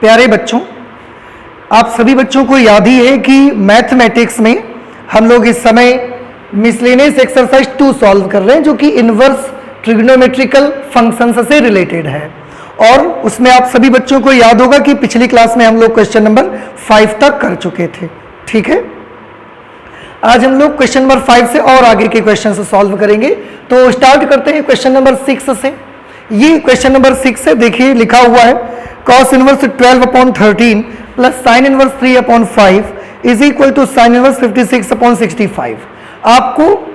प्यारे बच्चों, आप सभी बच्चों को याद ही है कि मैथमेटिक्स में हम लोग इस समय मिसलेनियस एक्सरसाइज 2 सॉल्व कर रहे हैं, जो कि इनवर्स ट्रिग्नोमेट्रिकल फंक्शंस से रिलेटेड है। और उसमें आप सभी बच्चों को याद होगा कि पिछली क्लास में हम लोग क्वेश्चन नंबर 5 तक कर चुके थे। ठीक है, आज हम लोग क्वेश्चन नंबर 5 से और आगे के क्वेश्चन सॉल्व करेंगे। तो स्टार्ट करते हैं क्वेश्चन नंबर 6 से। ये क्वेश्चन नंबर 6 है, देखिए लिखा हुआ है cos inverse 12/13 plus sine inverse 3/5 is equal to sine inverse 56/65। आपको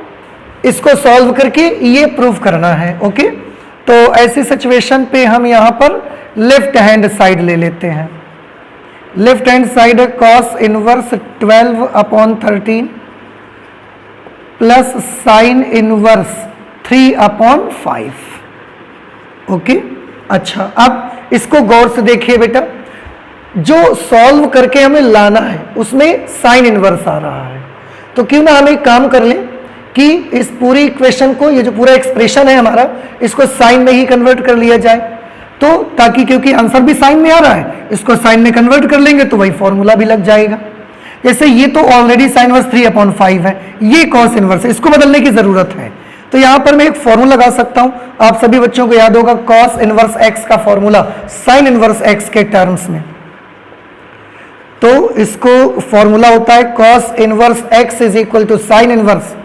इसको सॉल्व करके ये प्रूव करना है। ओके, तो ऐसी सिचुएशन पे हम यहाँ पर लेफ्ट हैंड साइड ले लेते हैं। लेफ्ट हैंड साइड है cos inverse 12/13 plus sine inverse 3/5। Okay, अच्छा अब इसको गौर से देखिए बेटा, जो सॉल्व करके हमें लाना है उसमें साइन इनवर्स आ रहा है। तो क्यों ना हम एक काम कर लें कि इस पूरी इक्वेशन को, ये जो पूरा एक्सप्रेशन है हमारा, इसको साइन में ही कन्वर्ट कर लिया जाए। तो ताकि, क्योंकि आंसर भी साइन में आ रहा है, इसको साइन में कन्वर्ट कर लेंगे तो वही फॉर्मूला भी लग जाएगा। जैसे ये तो ऑलरेडी साइन इनवर्स 3/5 है, ये कॉस इनवर्स है, इसको बदलने की जरूरत है। तो यहां पर मैं एक फॉर्मूला लगा सकता हूं, आप सभी बच्चों को याद होगा कॉस इनवर्स एक्स का फॉर्मूला साइन इनवर्स एक्स के टर्म्स में। तो इसको फॉर्मूला होता है cos inverse x is equal to sine inverse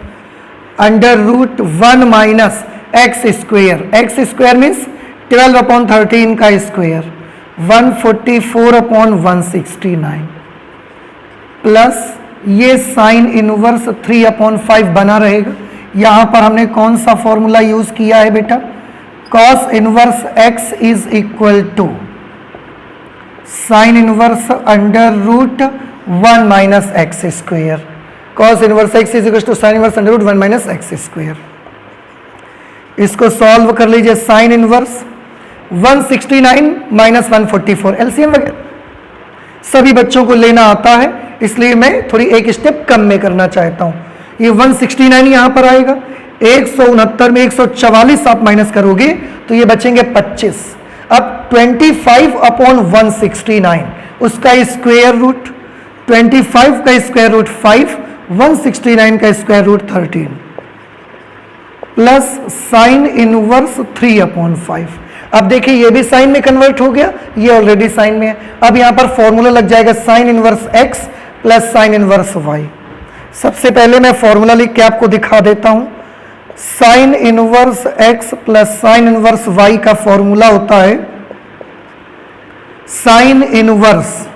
under root 1 minus x square. X square means 12/13 का स्क्वेयर 144/169 प्लस ये साइन इनवर्स 3/5 बना रहेगा। यहां पर हमने कौन सा फॉर्मूला यूज किया है बेटा? Cos inverse x is equal to sine inverse under root 1 minus x square. Cos inverse x is equal to sine inverse under root 1 minus x square. इसको सॉल्व कर लीजिए। साइन इनवर्स 169 माइनस 144, एलसीएम वगैरह सभी बच्चों को लेना आता है, इसलिए मैं थोड़ी एक स्टेप कम में करना चाहता हूं। ये 169 यहां पर आएगा, 169 में 144 आप माइनस करोगे तो ये बचेंगे 25। अब 25/169 उसका स्क्वायर रूट, 25 का स्क्वायर रूट 5, 169 का square root 13 plus sine inverse 3/5। अब देखिए ये भी साइन में कन्वर्ट हो गया, ये ऑलरेडी साइन में है। अब यहां पर फॉर्मूला लग जाएगा sine inverse x plus sine inverse y. सबसे पहले मैं फॉर्मूला लिख के आपको दिखा देता हूं। Sine inverse x plus sine inverse Y का फॉर्मूला होता है sine inverse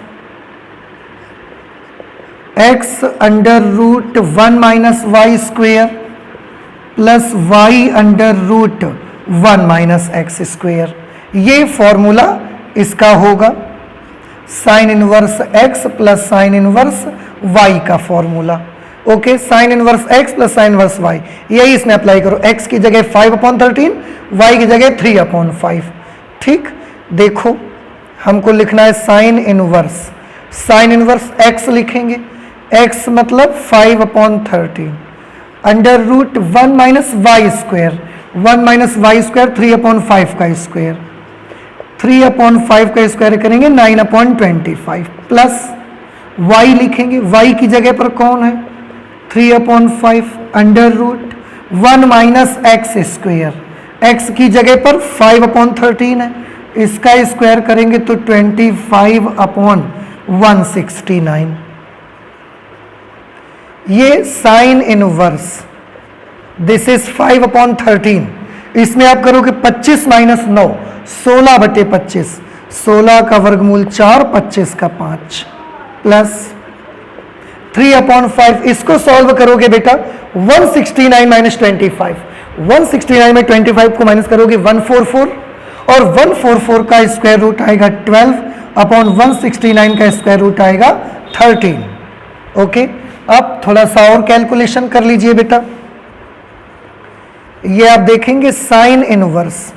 X under root 1 minus Y square plus Y under root 1 minus x square. ये फॉर्मूला इसका होगा sine inverse x plus sine inverse Y का formula. Okay, sine inverse x plus sine inverse Y, यही इसमें apply करो। X की जगह 5/13, Y की जगह 3/5। ठीक, देखो हमको लिखना है साइन इनवर्स एक्स लिखेंगे, एक्स मतलब 5/13 under root 1 minus Y square, 1 minus y square 3/5 का स्क्वायर, 3/5 का स्क्वायर करेंगे 9/25 प्लस y लिखेंगे, y की जगह पर कौन है 3/5 under root 1 minus x square, x की जगह पर 5/13 है, इसका स्क्वायर करेंगे तो 25/169। ये साइन इनवर्स, दिस इज 5/13। इसमें आप करोगे 25 माइनस 9, 16/25, 16 का वर्गमूल 4, 25 का 5 प्लस 3/5। इसको सॉल्व करोगे बेटा 169 माइनस 25, 169 में 25 को माइनस करोगे 144 और 144 का स्क्वायर रूट आएगा 12/169 का स्क्वायर रूट आएगा 13। ओके, अब थोड़ा सा और कैलकुलेशन कर लीजिए बेटा। ये आप देखेंगे साइन इनवर्स,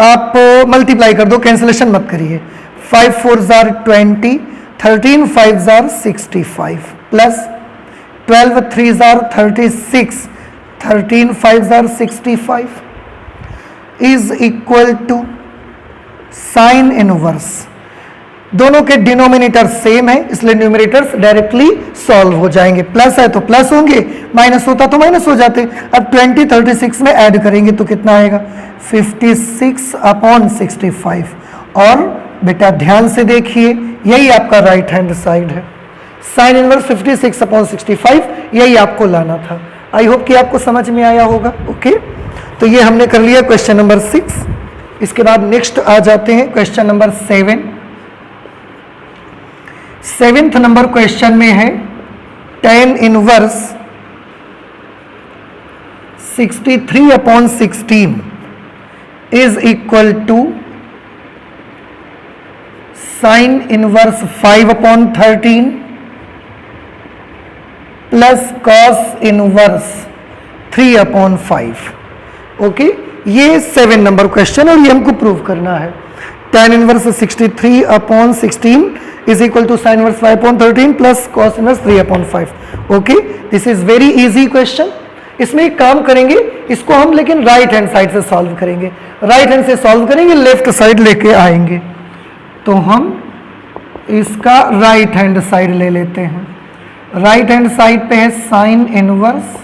आप मल्टीप्लाई कर दो, कैंसिलेशन मत करिए। 5 4 जार 20, 13 5 जार 65 प्लस 12 3 जार 36, 13 5 जार 65 is equal to sine inverse दोनों के डिनोमिनेटर सेम है, इसलिए न्यूमरेटर्स डायरेक्टली सॉल्व हो जाएंगे। प्लस है तो प्लस होंगे, माइनस होता तो माइनस हो जाते। अब 20 36 में ऐड करेंगे तो कितना आएगा 56/65। और बेटा ध्यान से देखिए, यही आपका राइट हैंड साइड है। साइन इनवर्स 56/65 यही आपको लाना था। आई होप कि आपको समझ में आया होगा। ओके, तो ये हमने कर लिया क्वेश्चन नंबर 6। इसके बाद नेक्स्ट आ जाते हैं question number 7। 7th number question में है tan inverse 63/16 is equal to sine inverse 5/13 plus cos inverse 3/5। Okay, ये 7 नंबर क्वेश्चन और ये हमको प्रूव करना है। tan inverse 63/16 is equal to sine inverse 5/13 plus cos inverse 3/5। Okay, this is very easy question. इसमें एक काम करेंगे, इसको हम लेकिन राइट हैंड साइड से सॉल्व करेंगे। राइट हैंड से सॉल्व करेंगे, लेफ्ट साइड लेके आएंगे। तो हम इसका राइट हैंड साइड ले लेते हैं। राइट हैंड साइड पे है sine inverse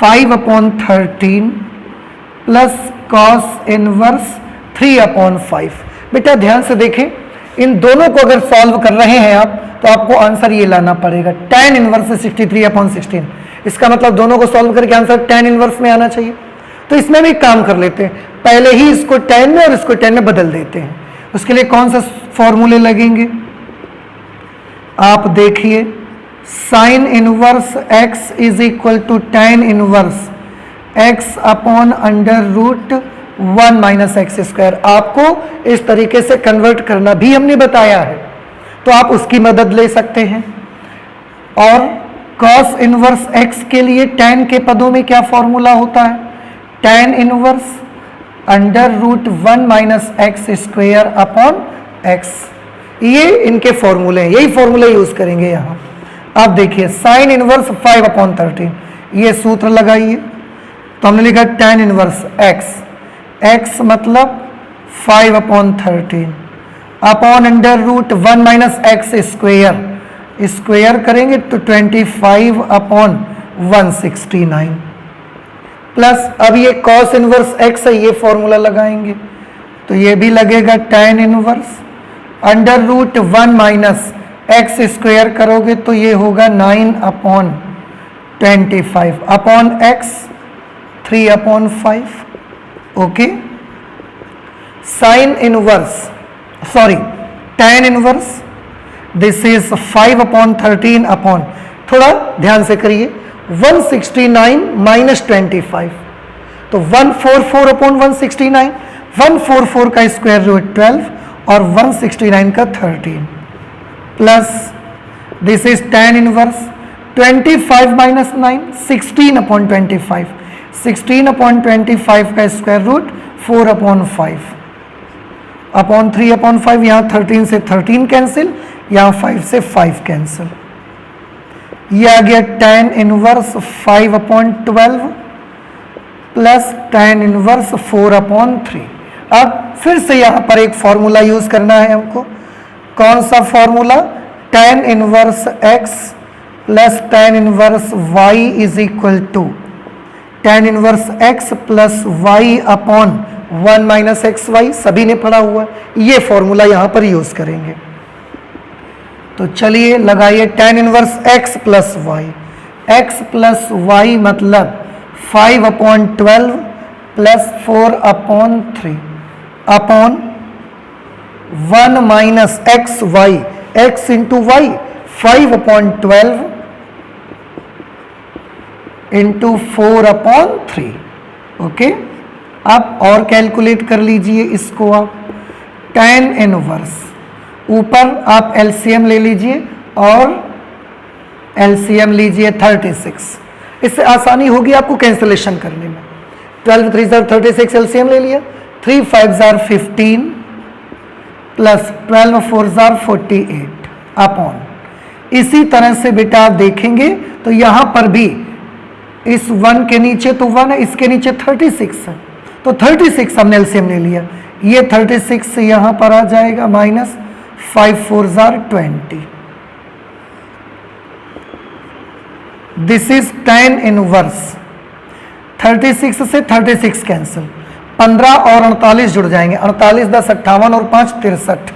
5/13 plus cos inverse 3/5। बेटा ध्यान से देखें, इन दोनों को अगर सॉल्व कर रहे हैं आप तो आपको आंसर ये लाना पड़ेगा tan इनवर्स 63/16। इसका मतलब दोनों को सॉल्व करके आंसर tan इनवर्स में आना चाहिए। तो इसमें भी काम कर लेते हैं, पहले ही इसको tan में और इसको tan में बदल देते हैं। उसके लिए कौन सा फॉर्मूले लगेंगे आप देखिए। Sine inverse x is equal to tan inverse x/√1 - x²। आपको इस तरीके से कन्वर्ट करना भी हमने बताया है, तो आप उसकी मदद ले सकते हैं। और cos इनवर्स x के लिए tan के पदों में क्या फॉर्मूला होता है, tan इनवर्स √1 - x²/x। ये इनके फॉर्मूले हैं, यही फॉर्मूले यूज करेंगे यहां। अब देखिए साइन इनवर्स 5/13, ये सूत्र लगाइए। तो हमने लिखा tan इनवर्स x मतलब 5/13 अपॉन √1 - x²। स्क्वेयर करेंगे तो 25/169 प्लस अब ये cos इनवर्स x है, ये फॉर्मूला लगाएंगे तो ये भी लगेगा tan इनवर्स √1 - x² करोगे तो ये होगा 9/25 upon x 3/5। Okay, sine inverse tan inverse this is 5/13 upon, थोड़ा ध्यान से करिए, 169 - 25 तो 144/169। 144 का स्क्वायर रूट 12 और 169 का 13 plus this is tan inverse 25 - 9 16/25। 16/25 का स्क्वायर रूट 4/5 अपॉन 3/5। यहाँ 13 से 13 कैंसिल, यहाँ 5 से 5 कैंसिल। ये आ गया tan inverse 5/12 plus tan inverse 4/3। अब फिर से यहाँ पर एक फॉर्मूला यूज करना है हमको। कौन सा formula, tan inverse x plus tan inverse y is equal to tan inverse x plus y upon 1 - xy। सभी ने पढ़ा हुआ, ये फॉर्मूला यहाँ पर यूज करेंगे। तो चलिए लगाइए tan inverse x plus y। x plus y मतलब 5/12 plus 4/3 upon 1 - xy। x into y 5/12 into 4/3। Okay, अब और कैलकुलेट कर लीजिए इसको आप। tan इनवर्स ऊपर आप एलसीएम ले लीजिए और एलसीएम लीजिए 36। इससे आसानी होगी आपको कैंसिलेशन करने में। 12 3 36 एलसीएम ले लिया, 3 5 15 प्लस 12 4 48 अपॉन। इसी तरह से बेटा आप देखेंगे तो यहां पर भी इस 1 के नीचे तो 1 है, इसके नीचे 36 है, तो 36 हमने एलसीएम ले लिया। ये 36 से यहाँ पर आ जाएगा माइनस 5 4 जार 20। This is tan inverse. 36 से 36 कैंसिल, 15 और 48 जुड़ जाएंगे, 48 10 58 और 5 63,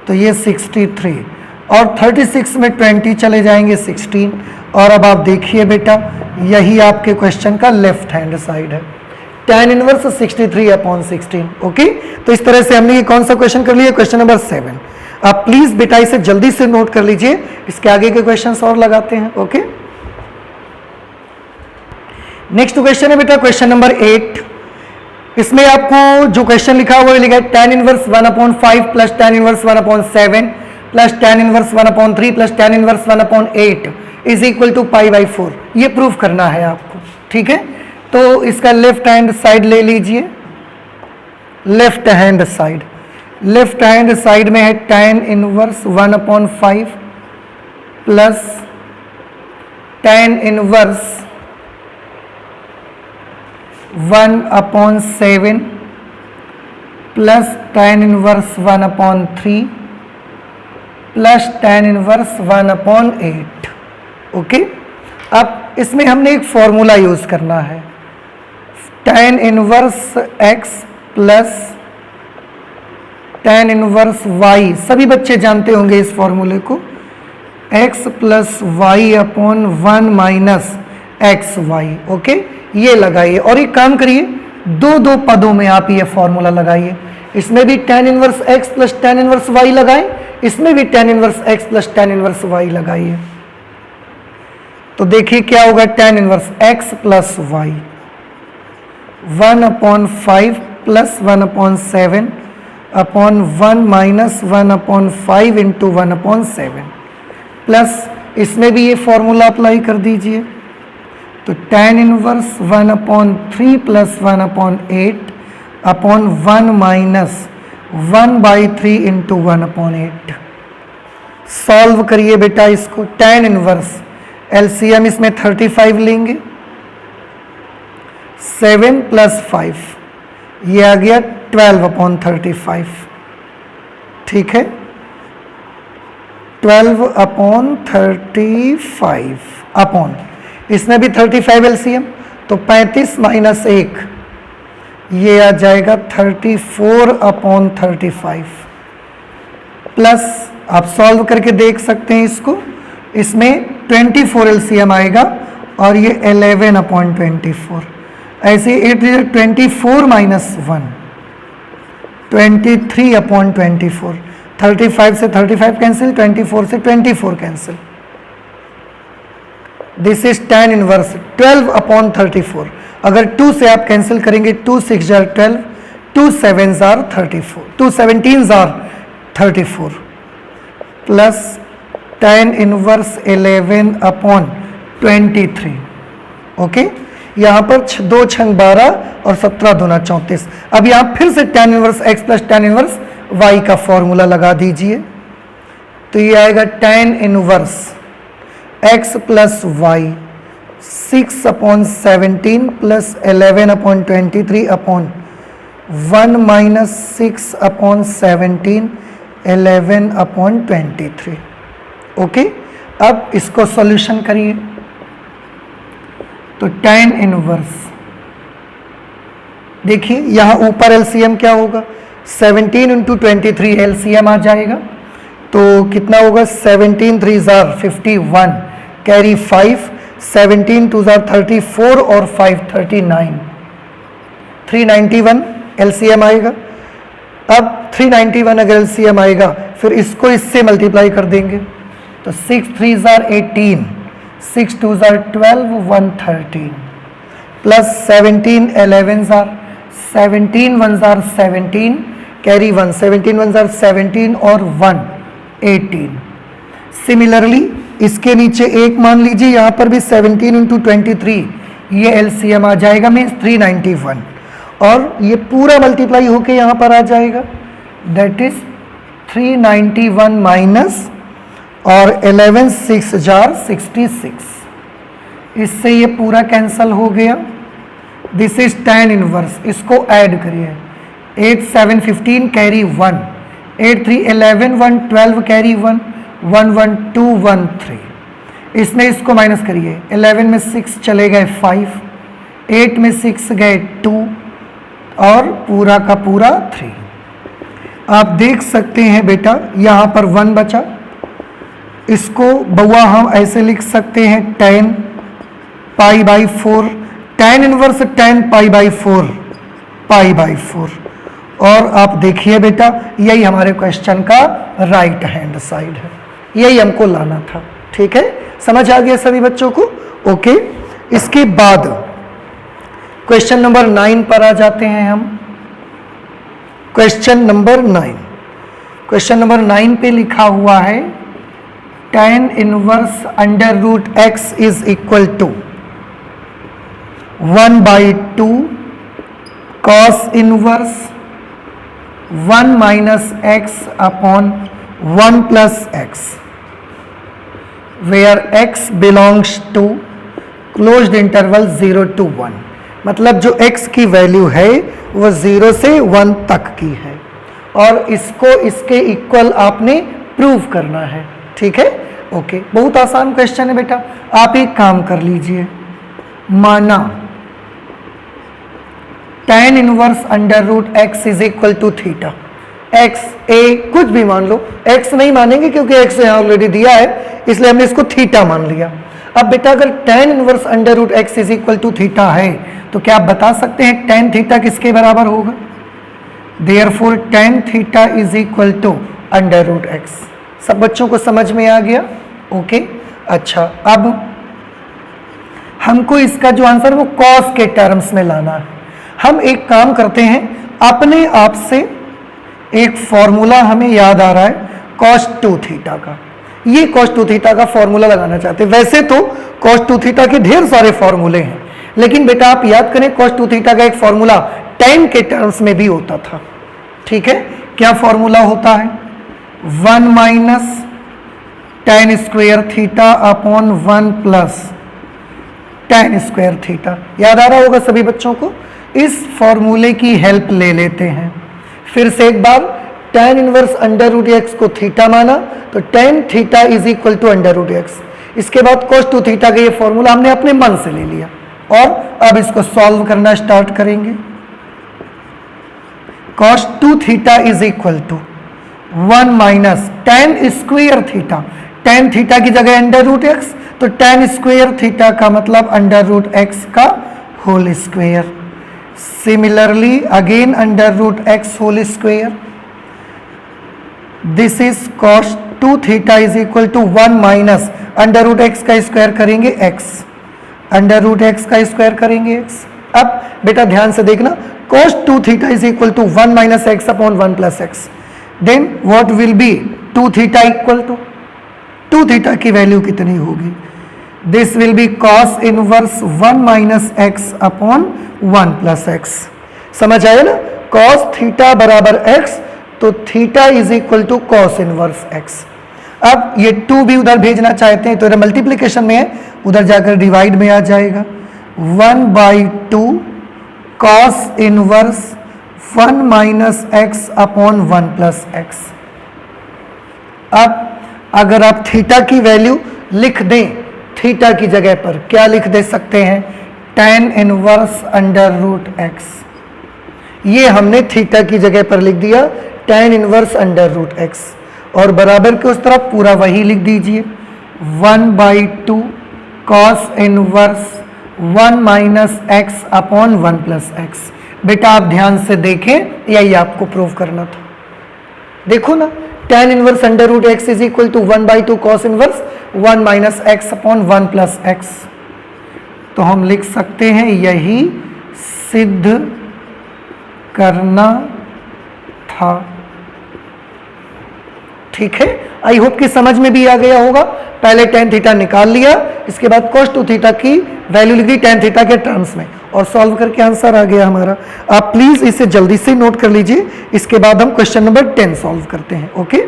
तो ये 63 और 36 में 20 चले जाएंगे 16। और अब आप देखिए बेटा, यही आपके क्वेश्चन का लेफ्ट हैंड साइड है, tan इनवर्स 63/16। ओके, तो इस तरह से हमने ये कौन सा क्वेश्चन कर लिया, क्वेश्चन नंबर 7। आप प्लीज बेटा इसे जल्दी से नोट कर लीजिए, इसके आगे के क्वेश्चंस और लगाते हैं। ओके, नेक्स्ट क्वेश्चन है बेटा क्वेश्चन नंबर 8। इसमें आपको जो क्वेश्चन लिखा हुआ है लिखा है tan inverse 1/5 plus tan inverse 1/7 plus tan inverse 1/3 plus tan inverse 1/8 is equal to π/4। ये प्रूफ करना है आपको, ठीक है। तो इसका लेफ्ट हैंड साइड ले लीजिए, left hand side, left hand side में है tan inverse 1/5 plus tan inverse 1/7 plus tan inverse 1/3 plus tan inverse 1/8। Okay, अब इसमें हमने एक फॉर्मूला यूज करना है, tan inverse x plus tan inverse y। सभी बच्चे जानते होंगे इस फॉर्मूले को, x plus y upon 1 minus x y. Okay, ये लगाइए और एक काम करिए, दो दो पदों में आप ये फॉर्मूला लगाइए। इसमें भी tan inverse x plus tan inverse y लगाएं, इसमें भी tan inverse x plus tan inverse y लगाइए। तो देखिए क्या होगा, tan inverse x plus y 1/5 plus 1/7 upon 1 minus 1/5 into 1/7 plus इसमें भी ये फॉर्मूला अप्लाई कर दीजिए। तो tan inverse 1/3 plus 1/8 upon 1 minus 1/3 into 1/8। Solve करिए बेटा इसको, tan इनवर्स एलसीएम इसमें 35 लेंगे, 7 प्लस 5 ये आ गया 12/35, ठीक है, 12/35 अपॉन इसमें भी 35 एलसीएम, तो 35 माइनस 1 ये आ जाएगा 34/35 प्लस आप सॉल्व करके देख सकते हैं इसको, इसमें 24 एलसीएम आएगा और ये 11/24। ऐसे 24 माइनस 1 23/24। 35 से 35 कैंसिल, 24 से 24 cancel. This is tan inverse 12/34। अगर 2 से आप कैंसिल करेंगे, 2 6 jar 12, 2 7 jar 34, 2 17 jar 34 plus tan inverse 11/23। Okay, यहाँ पर 2 छंग 12 और 17 दूना 34। अब यहाँ फिर से tan inverse x plus tan inverse y का फॉर्मूला लगा दीजिए। तो ये आएगा tan inverse x plus y 6/17 plus 11/23 upon 1 minus 6/17 11/23। Okay, अब इसको सॉल्यूशन करिए। तो tan इनवर्स देखिए, यहाँ ऊपर एलसीएम क्या होगा, 17 इंटू 23 एलसीएम आ जाएगा। तो कितना होगा, 17 3 जार 51 कैरी 5, 17 2 जार 34 और 5 39, 391 एलसीएम आएगा। अब 391 अगर एलसीएम आएगा, फिर इसको इससे मल्टीप्लाई कर देंगे। तो 6 3 jar 18, 6 2 jar 12 113 plus 17 11 jar 17 1 jar 17 carry 1, 17 1 jar 17 और 1 18। सिमिलरली इसके नीचे एक मान लीजिए, यहाँ पर भी 17 इंटू 23 ये एलसीएम आ जाएगा, मीन्स 391 और ये पूरा मल्टीप्लाई होके यहाँ पर आ जाएगा, दैट इज 391 माइनस और 11 6 जार 66। इससे ये पूरा कैंसल हो गया। दिस इज tan इनवर्स, इसको ऐड करिए, 8 7 15 कैरी 1, 8 3 11 1 12 कैरी 1 1 1 2 1 3। इसने इसको माइनस करिए, 11 में 6 चले गए 5, 8 में 6 गए 2 और पूरा का पूरा 3। आप देख सकते हैं बेटा यहाँ पर 1 बचा, इसको बउआ हम ऐसे लिख सकते हैं 10 पाई by 4, tan inverse 10 pi by 4 pi by 4। और आप देखिए बेटा यही हमारे क्वेश्चन का राइट हैंड साइड है, यही हमको लाना था। ठीक है, समझ आ गया सभी बच्चों को? ओके, इसके बाद क्वेश्चन नंबर 9 पर आ जाते हैं हम। क्वेश्चन नंबर 9, क्वेश्चन नंबर 9 पे लिखा हुआ है tan inverse under root x is equal to 1/2 cos inverse 1 minus x upon 1 plus x, where x belongs to closed interval 0 to 1। मतलब जो x की वैल्यू है वो 0 से 1 तक की है और इसको इसके इक्वल आपने प्रूव करना है। ठीक है, ओके, बहुत आसान क्वेश्चन है बेटा। आप एक काम कर लीजिए, माना tan inverse under root x is equal to theta, x a कुछ भी मान लो, x नहीं मानेंगे क्योंकि x यहाँ ऑलरेडी दिया है इसलिए हमने इसको थीटा मान लिया। अब बेटा अगर tan inverse under root x is equal to theta है तो क्या आप बता सकते हैं tan थीटा किसके बराबर होगा? Therefore tan theta is equal to under root x। सब बच्चों को समझ में आ गया? ओके, अच्छा, अब हमको इसका जो आंसर वो cos के टर्म्स में लाना है। हम एक काम करते हैं, अपने आप से एक फॉर्मूला हमें याद आ रहा है cos 2 थीटा का, ये cos 2 थीटा का फॉर्मूला लगाना चाहते हैं। वैसे तो cos 2 थीटा के ढेर सारे फॉर्मूले हैं, लेकिन बेटा आप याद करें cos 2 थीटा का एक फॉर्मूला tan के टर्म्स में भी होता था। ठीक है, क्या फॉर्मूला होता है? 1 minus tan square theta upon 1 plus tan square theta. याद आ रहा होगा सभी बच्चों को? इस फॉर्मूले की हेल्प ले लेते हैं। फिर से एक बार, tan inverse under root x को थीटा माना तो tan theta is equal to under root x. इसके बाद cos 2 थीटा का ये फॉर्मूला हमने अपने मन से ले लिया और अब इसको सॉल्व करना स्टार्ट करेंगे। cos 2 theta is equal to 1 minus tan square theta, tan theta की जगह अंडर रूट एक्स तो tan स्क्वायर थीटा का मतलब अंडर रूट एक्स का whole square. Similarly again under root x whole square. This is cos 2 theta is equal to 1 minus under root x का square करेंगे x, under root x का square करेंगे x। अब बेटा ध्यान से देखना, cos 2 theta is equal to 1 minus x upon 1 plus x, then what will be 2 theta equal to 2 theta की वैल्यू कितनी होगी? This will be cos inverse 1 minus x upon 1 plus x. समझ आया ना? cos थीटा बराबर x तो theta is equal to cos inverse x। अब ये 2 भी उधर भेजना चाहते हैं तो इधर मल्टीप्लिकेशन में है, उधर जाकर डिवाइड में आ जाएगा। 1/2 cos inverse 1 minus x upon 1 plus x. अब अगर आप थीटा की वैल्यू लिख दें, थीटा की जगह पर क्या लिख दे सकते हैं? tan inverse under root x. ये हमने थीटा की जगह पर लिख दिया tan inverse under root x और बराबर के उस तरफ पूरा वही लिख दीजिए 1/2 cos inverse 1 minus x upon 1 plus x. बेटा आप ध्यान से देखें, यही आपको प्रूव करना था। देखो ना, tan inverse under root x is equal to 1/2 cos inverse 1 minus x upon 1 plus x. तो हम लिख सकते हैं यही सिद्ध करना था। ठीक है, आई होप कि समझ में भी आ गया होगा। पहले tan थीटा निकाल लिया, इसके बाद cos 2 थीटा की वैल्यू लिख दी tan थीटा के टर्म्स में और सॉल्व करके आंसर आ गया हमारा। आप प्लीज इसे जल्दी से नोट कर लीजिए, इसके बाद हम क्वेश्चन नंबर 10 सॉल्व करते हैं। ओके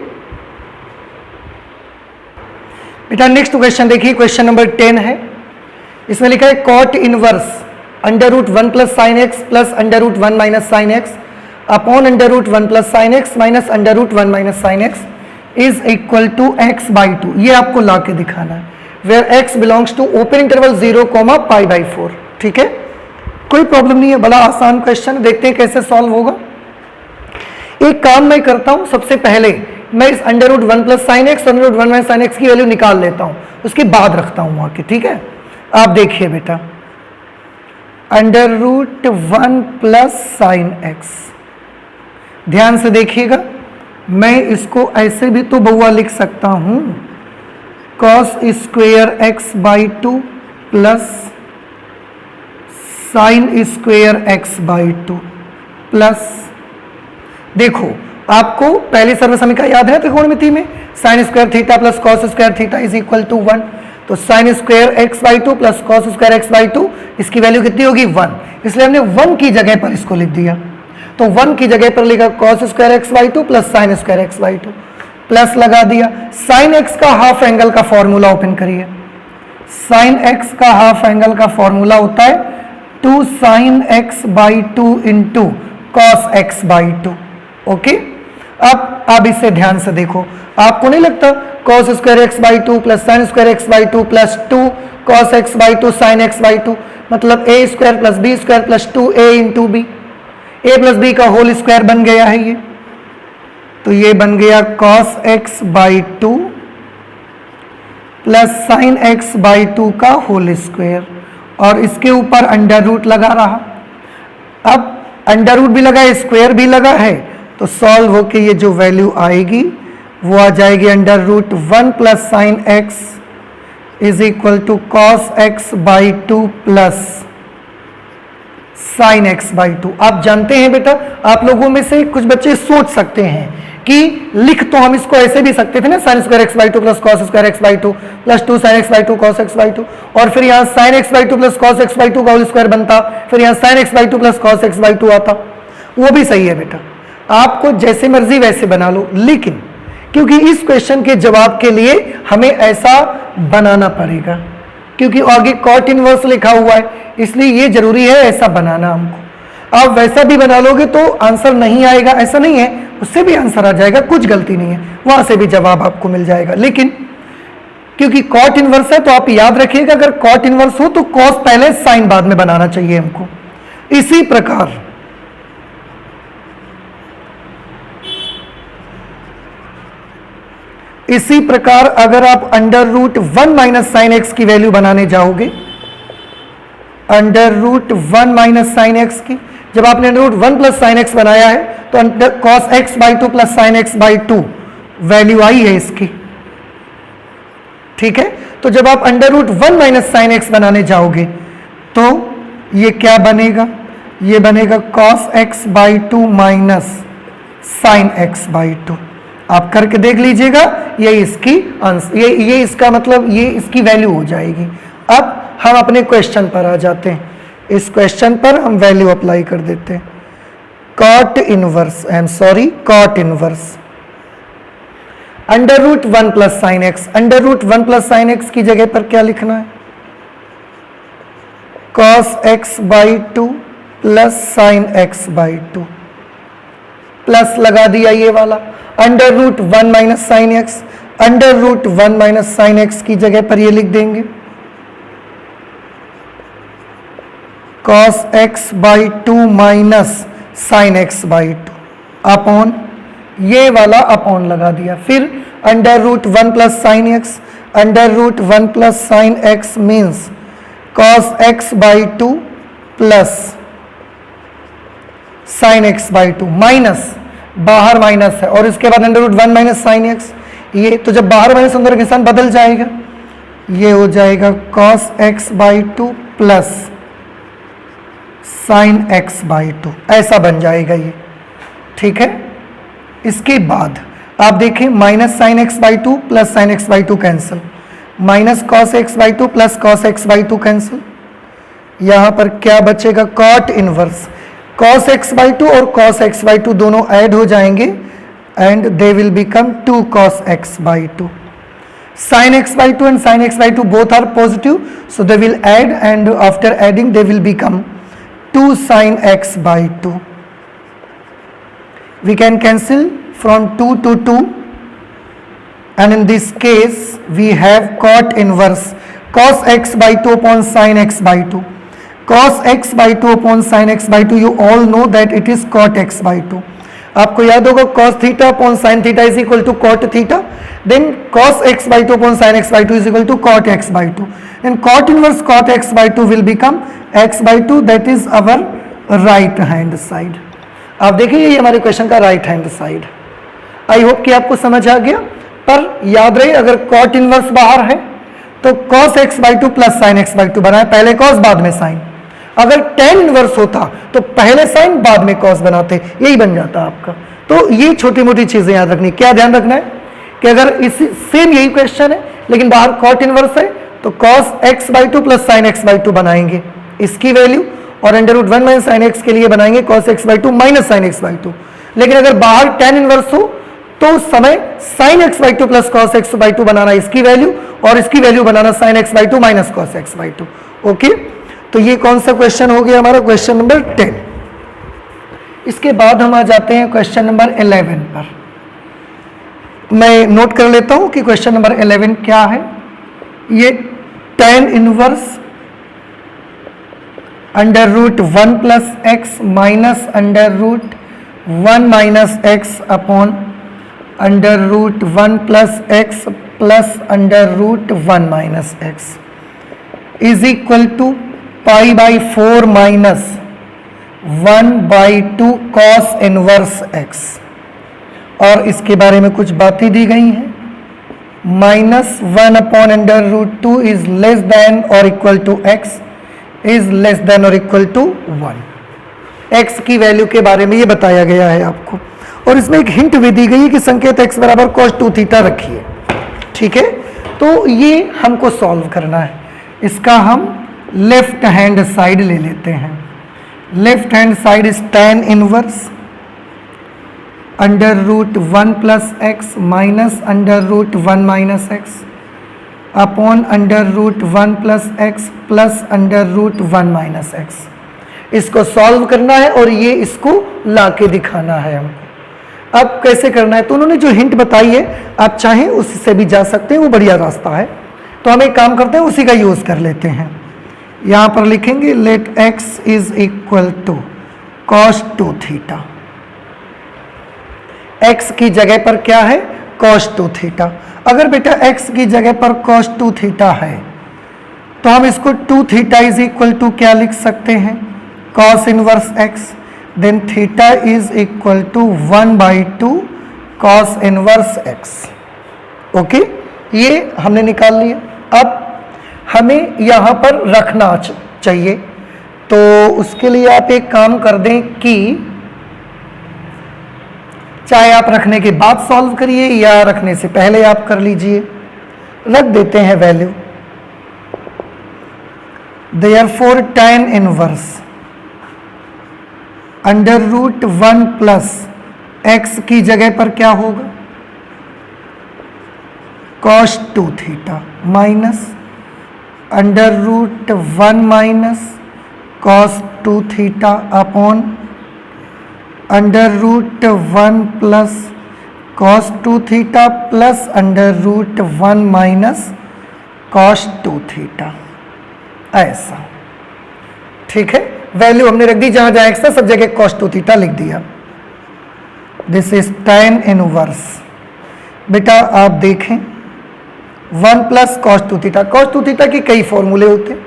बेटा, नेक्स्ट क्वेश्चन देखिए, क्वेश्चन नंबर 10 है। इसमें लिखा है cot inverse under root 1 plus sine x plus under root 1 minus sine x upon under root 1 plus sine x minus under root 1 minus sine x is equal to x by 2। ये आपको ला के दिखाना है, where x belongs to open interval 0 pi by 4। ठीक है, कोई problem नहीं है, बड़ा आसान क्वेश्चन, देखते हैं कैसे सॉल्व होगा। एक काम मैं करता हूं, सबसे पहले मैं इस under root 1 plus sine x under root 1 minus sine x की वैल्यू निकाल लेता हूं, उसके बाद रखता हूं आके। ठीक है, आप देखिए बेटा, under root 1 plus sine x, ध्यान से देखिएगा, मैं इसको ऐसे भी तो बउआ लिख सकता हूं, cos square x by 2 plus sine square x by 2 plus, देखो आपको पहली सर्वसमीकरण याद है त्रिकोणमिति में, sine square theta plus cos square theta is equal to 1। तो sine square x by 2 plus cos square x by 2, इसकी वैल्यू कितनी होगी 1, इसलिए हमने 1 की जगह पर इसको लिख दिया। तो 1 की जगह पर लिखा cos square x by 2 plus sign square x by 2, plus लगा दिया। साइन एक्स का हाफ एंगल का फॉर्मूला ओपन करिए, साइन एक्स का हाफ एंगल का फॉर्मूला होता है 2 sine x by 2 into cos x by 2। Okay, अब आप इसे ध्यान से देखो, आपको नहीं लगता cos square x by 2 plus sign square x by 2 plus 2 cos x by 2 sine x by 2 मतलब A square plus B square plus 2a into B, A plus B का होल स्क्वायर बन गया है ये, तो ये बन गया cos x by 2 plus sine x by 2 का होल स्क्वायर, और इसके ऊपर अंडर रूट लगा रहा। अब अंडर रूट भी लगा है, स्क्वायर भी लगा है, तो सॉल्व होके ये जो वैल्यू आएगी वो आ जाएगी under root 1 plus sine x is equal to cos x by 2 plus sine x by 2। आप जानते हैं बेटा, आप लोगों में से कुछ बच्चे सोच सकते हैं कि लिख तो हम इसको ऐसे भी सकते थे ना, sign square x by 2 plus cos square x by 2 plus 2 sine x by 2 cos x by 2, और फिर यहाँ sine x by 2 plus cos x by 2 का होल स्क्वायर बनता, फिर यहाँ sine x by 2 plus cos x by 2 आता। वो भी सही है बेटा, आपको जैसे मर्जी वैसे बना लो, लेकिन क्योंकि इस क्वेश्चन के जवाब के लिए हमें ऐसा बनाना पड़ेगा, क्योंकि आगे कॉट इनवर्स लिखा हुआ है, इसलिए ये जरूरी है ऐसा बनाना हमको। आप वैसा भी बना लोगे तो आंसर नहीं आएगा, ऐसा नहीं है, उससे भी आंसर आ जाएगा, कुछ गलती नहीं है, वहां से भी जवाब आपको मिल जाएगा। लेकिन क्योंकि कॉट इनवर्स है तो आप याद रखिएगा, अगर कॉट इनवर्स हो तो कॉस पहले साइन बाद में बनाना चाहिए हमको। इसी प्रकार अगर आप under root 1 minus sine x की वैल्यू बनाने जाओगे, under root 1 minus sine x की, जब आपने under root 1 plus sine x बनाया है तो under cos x by 2 plus sine x by 2 value आई है इसकी। ठीक है, तो जब आप under root 1 minus sine x बनाने जाओगे तो ये क्या बनेगा, ये बनेगा cos x by 2 minus sine x by 2। आप करके देख लीजिएगा, ये इसकी आंसर, ये इसका मतलब ये इसकी वैल्यू हो जाएगी। अब हम अपने क्वेश्चन पर आ जाते हैं, इस क्वेश्चन पर हम वैल्यू अप्लाई कर देते हैं। Cot inverse, I am sorry, cot inverse under root 1 plus sine x, under root 1 plus sine x की जगह पर क्या लिखना है, cos x by 2 plus sine x by 2, plus लगा दिया ये वाला, under root 1 minus sine x, under root 1 minus sine x की जगह पर ये लिख देंगे cos x by 2 minus sine x by 2 upon, ये वाला अपॉन लगा दिया, फिर under root 1 plus sine x, under root 1 plus sine x means cos x by 2 plus sine x by 2 minus, बाहर माइनस है, और इसके बाद under root 1 minus sine x, ये तो जब बाहर माइनस अंदर के साथ बदल जाएगा, ये हो जाएगा cos x by 2 plus sine x by 2, ऐसा बन जाएगा ये। ठीक है, इसके बाद आप देखें minus sine x by 2 plus sine x by 2 cancel, minus cos x by 2 plus cos x by 2 cancel, यहां पर क्या बचेगा, cot inverse, cos x by 2 और cos x by 2 दोनों ऐड हो जाएंगे and they will become 2 cos x by 2. Sin x by 2 and sin x by 2 both are positive, so they will add, and after adding they will become 2 sin x by 2. we can cancel from 2 to 2, and in this case we have cot inverse cos x by 2 upon sin x by 2. cos x by 2 upon sin x by 2, you all know that it is cot x by 2. आपको याद होगा cos theta upon sin theta is equal to cot theta, then cos x by 2 upon sin x by 2 is equal to cot x by 2, then cot inverse cot x by 2 will become x by 2, that is our right hand side. आप देखिए ये हमारे question का right hand side. I hope कि आपको समझ आ गया. पर याद रहे अगर cot इनवर्स बाहर है तो cos x by 2 plus sin x by 2 बनाए, पहले cos बाद में sin. अगर tan इनवर्स होता तो पहले sin बाद में cos बनाते, यही बन जाता आपका. तो ये छोटी मोटी चीजें याद रखनी. क्या ध्यान रखना है कि अगर इसी सेम यही क्वेश्चन है लेकिन बाहर cot इनवर्स है तो cos x by 2 plus sin x by 2 बनाएंगे इसकी वैल्यू, और under root 1 minus sin x के लिए बनाएंगे cos x by 2 minus sin x by 2. लेकिन अगर बाहर tan इनवर्स हो तो उस समय sin x by 2 plus cos x by 2 बनाना इसकी वैल्यू, और इसकी value banana sin x by 2 minus cos x by 2. Okay, तो ये कौन सा क्वेश्चन हो गया हमारा, क्वेश्चन नंबर 10. इसके बाद हम आ जाते हैं क्वेश्चन नंबर 11 पर. मैं नोट कर लेता हूं कि क्वेश्चन नंबर 11 क्या है. ये tan inverse under root 1 plus x minus under root 1 minus x upon under root 1 plus x plus under root 1 minus x is equal to pi by 4 minus 1 by 2 cos inverse x. और इसके बारे में कुछ बातें दी गई हैं. Minus 1 upon under root 2 is less than और equal to x is less than और इक्वल टू 1. एक्स की वैल्यू के बारे में ये बताया गया है आपको, और इसमें एक हिंट भी दी गई है कि संकेत x बराबर cos 2 थीटा रखिए. ठीक है, तो ये हमको सॉल्व करना है. इसका हम लेफ्ट हैंड साइड ले लेते हैं. Left hand side is tan inverse under root 1 plus x minus under root 1 minus x upon under root 1 plus x plus under root 1 minus x. इसको सॉल्व करना है और ये इसको ला के दिखाना है हमको. अब कैसे करना है, तो उन्होंने जो हिंट बताई है आप चाहें उससे भी जा सकते हैं, वो बढ़िया रास्ता है. तो हम एक काम करते हैं उसी का यूज कर लेते हैं. यहां पर लिखेंगे let x is equal to cos 2 theta. x की जगह पर क्या है, cos 2 थीटा. अगर बेटा x की जगह पर cos 2 थीटा है तो हम इसको 2 थीटा इज इक्वल टू क्या लिख सकते हैं, cos inverse x. Then theta is equal to 1 by 2 cos inverse x. Okay, ये हमने निकाल लिया. अब हमें यहाँ पर रखना चाहिए, तो उसके लिए आप एक काम कर दें कि चाहे आप रखने के बाद सॉल्व करिए या रखने से पहले आप कर लीजिए. रख देते हैं value. Therefore tan inverse under root 1 plus x की जगह पर क्या होगा, cos 2 theta minus under root 1 minus cos 2 theta upon under root 1 plus cos 2 theta plus under root 1 minus cos 2 theta. ऐसा ठीक है. वैल्यू हमने रख दी, जहां जहां एक्स था सब जगह cos 2 थीटा लिख दिया. This is tan inverse. बेटा आप देखें 1 plus cos 2 theta. cos 2 theta के कई फॉर्मूले होते हैं,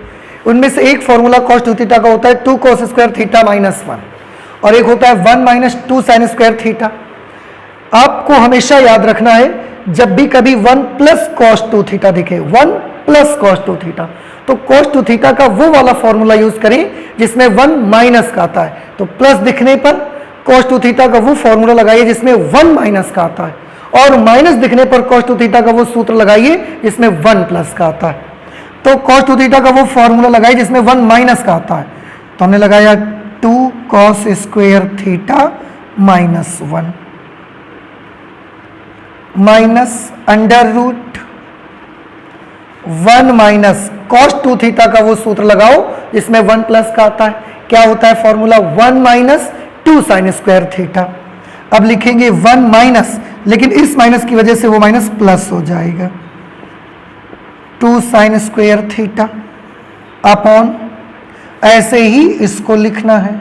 उनमें से एक फॉर्मूला cos 2 थीटा का होता है 2 cos स्क्वायर थीटा माइनस 1, और एक होता है 1 माइनस 2 साइन स्क्वायर थीटा. आपको हमेशा याद रखना है जब भी कभी 1 प्लस cos 2 थीटा दिखे, 1 प्लस cos 2 थीटा, तो cos 2 थीटा का वो वाला फॉर्मूला यूज करें जिसमें 1 माइनस का आता है. तो प्लस दिखने पर cos 2 थीटा का वो फॉर्मूला लगाइए जिसमें 1 माइनस का आता है, और माइनस दिखने पर cos 2 थीटा का वो सूत्र लगाइए जिसमें 1 प्लस का आता है. तो cos 2 थीटा का वो फॉर्मूला लगाइए जिसमें 1 माइनस का आता है. तो हमने लगाया 2 cos square theta minus 1 minus under root 1 minus cos 2 theta का वो सूत्र लगाओ जिसमें 1 प्लस का आता है. क्या होता है formula, 1 minus 2 sign square theta. अब लिखेंगे 1 माइनस, लेकिन इस माइनस की वजह से वो माइनस प्लस हो जाएगा, 2 साइन स्क्वायर थीटा अपॉन, ऐसे ही इसको लिखना है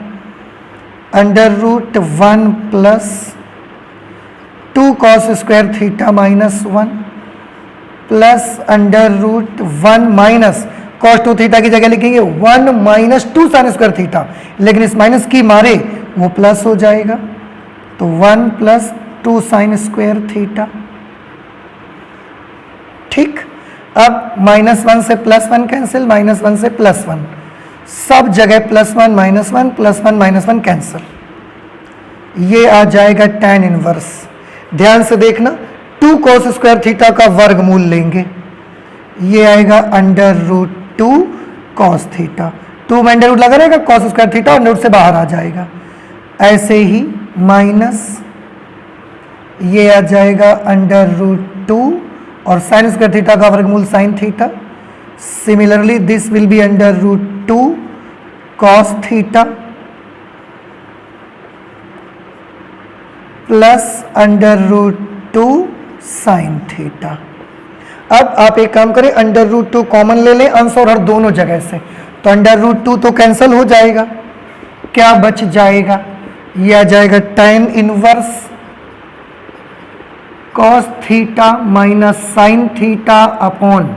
under root 1 plus 2 cos square theta minus 1 plus under root 1 minus cos 2 theta की जगह लिखेंगे 1 माइनस 2 साइन स्क्वायर थीटा, लेकिन इस माइनस की मारे वो प्लस हो जाएगा, तो 1 प्लस 2 साइन स्क्वायर थीटा। ठीक, अब -1 से +1 कैंसिल, -1 से +1, सब जगह +1 -1 +1 -1 कैंसिल, ये आ जाएगा tan इनवर्स। ध्यान से देखना, 2 कॉस स्क्वायर थीटा का वर्गमूल लेंगे, ये आएगा अंडर रूट 2 कॉस थीटा, 2 में अंडर रूट लगा रहेगा, cos square theta under root से बाहर आ जाएगा, ऐसे ही माइनस ये आ जाएगा अंडर रूट 2 और साइन स्क्वायर थीटा का वर्गमूल sine theta, similarly this will be under root 2 cos theta plus under root 2 sine theta. अब आप एक काम करें, अंडर रूट 2 कॉमन ले लें अंश और हर दोनों जगह से, तो अंडर रूट 2 तो कैंसिल हो जाएगा, क्या बच जाएगा, यह आ जाएगा tan inverse cos theta minus sine theta upon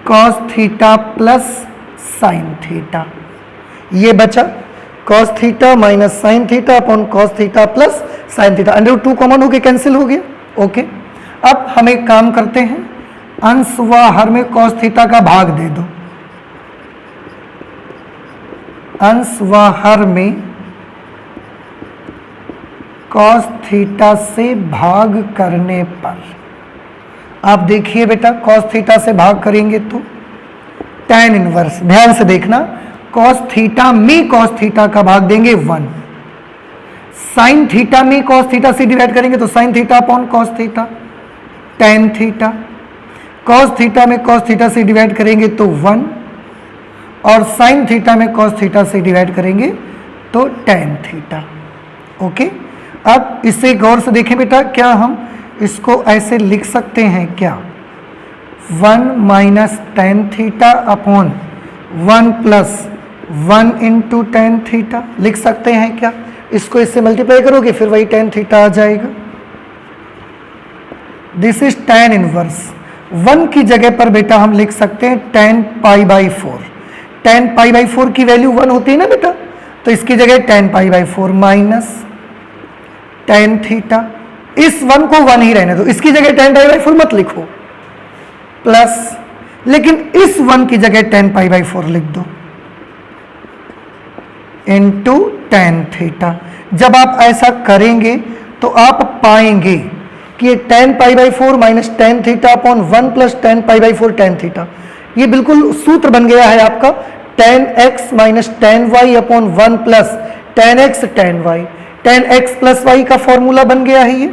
cos theta plus sine theta, ये बचा cos theta minus sine theta upon cos theta plus sine theta, under root 2 common होके कैंसिल हो गया। ओके, अब हम एक काम करते हैं, अंश व हर में कॉस थीटा का भाग दे दो, अंश व हर में कॉस थीटा से भाग करने पर, आप देखिए बेटा कॉस थीटा से भाग करेंगे तो tan इनवर्स, ध्यान से देखना, कॉस थीटा में कॉस थीटा का भाग देंगे 1, साइन थीटा में कॉस थीटा से डिवाइड करेंगे तो sign theta upon cos theta, tan theta, cos theta में कॉस थीटा से डिवाइड करेंगे तो 1 और साइन थीटा में कॉस थीटा से डिवाइड करेंगे तो tan थीटा। ओके, अब इसे गौर से देखें बेटा, क्या हम इसको ऐसे लिख सकते हैं क्या, 1 minus tan theta upon 1 plus 1 into tan theta लिख सकते हैं क्या, इसको इससे मल्टीप्लाई करोगे फिर वही tan थीटा आ जाएगा, दिस इज tan इनवर्स। 1 की जगह पर बेटा हम लिख सकते हैं tan π/4, tan π/4 की वैल्यू 1 होती है ना बेटा, तो इसकी जगह tan π/4 माइनस tan थीटा, इस 1 को 1 ही रहने दो, इसकी जगह tan π/4 मत लिखो, प्लस, लेकिन इस 1 की जगह tan π/4 लिख दो इंटू tan थीटा। जब आप ऐसा करेंगे तो आप पाएंगे कि ये tan π/4 minus tan theta upon 1 plus tan π/4 tan theta, ये बिल्कुल सूत्र बन गया है आपका tan x minus tan y upon 1 plus tan x tan y, tan x plus y का फॉर्मूला बन गया है ये,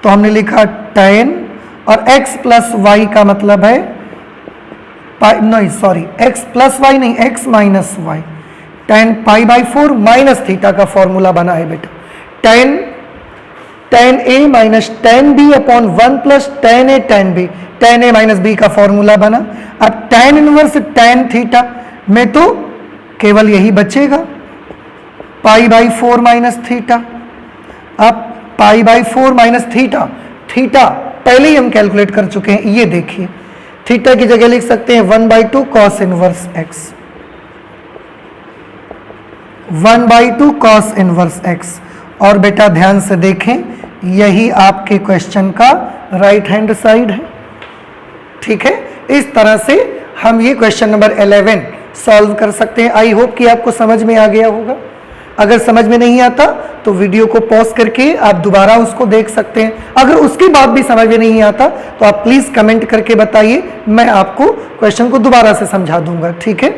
तो हमने लिखा tan और x प्लस y का मतलब है नहीं सॉरी x प्लस y नहीं x minus y, tan π/4 minus theta का फॉर्मूला बना है बेटा, tan a minus tan b upon 1 plus tan a tan a minus b का फॉर्मूला बना। अब tan इनवर्स tan थीटा में तो केवल यही बचेगा π/4 माइनस थीटा, अब π/4 माइनस थीटा, थीटा पहले ही हम कैलकुलेट कर चुके हैं, ये देखिए थीटा की जगह लिख सकते हैं 1/2 cos inverse x, 1/2 cos inverse x, और बेटा ध्यान से देखें यही आपके क्वेश्चन का राइट हैंड साइड है। ठीक है, इस तरह से हम ये क्वेश्चन नंबर 11 सॉल्व कर सकते हैं। आई होप कि आपको समझ में आ गया होगा, अगर समझ में नहीं आता तो वीडियो को पॉज करके आप दोबारा उसको देख सकते हैं, अगर उसके बाद भी समझ में नहीं आता तो आप प्लीज कमेंट करके बताइए, मैं आपको क्वेश्चन को दोबारा से समझा दूंगा। ठीक है,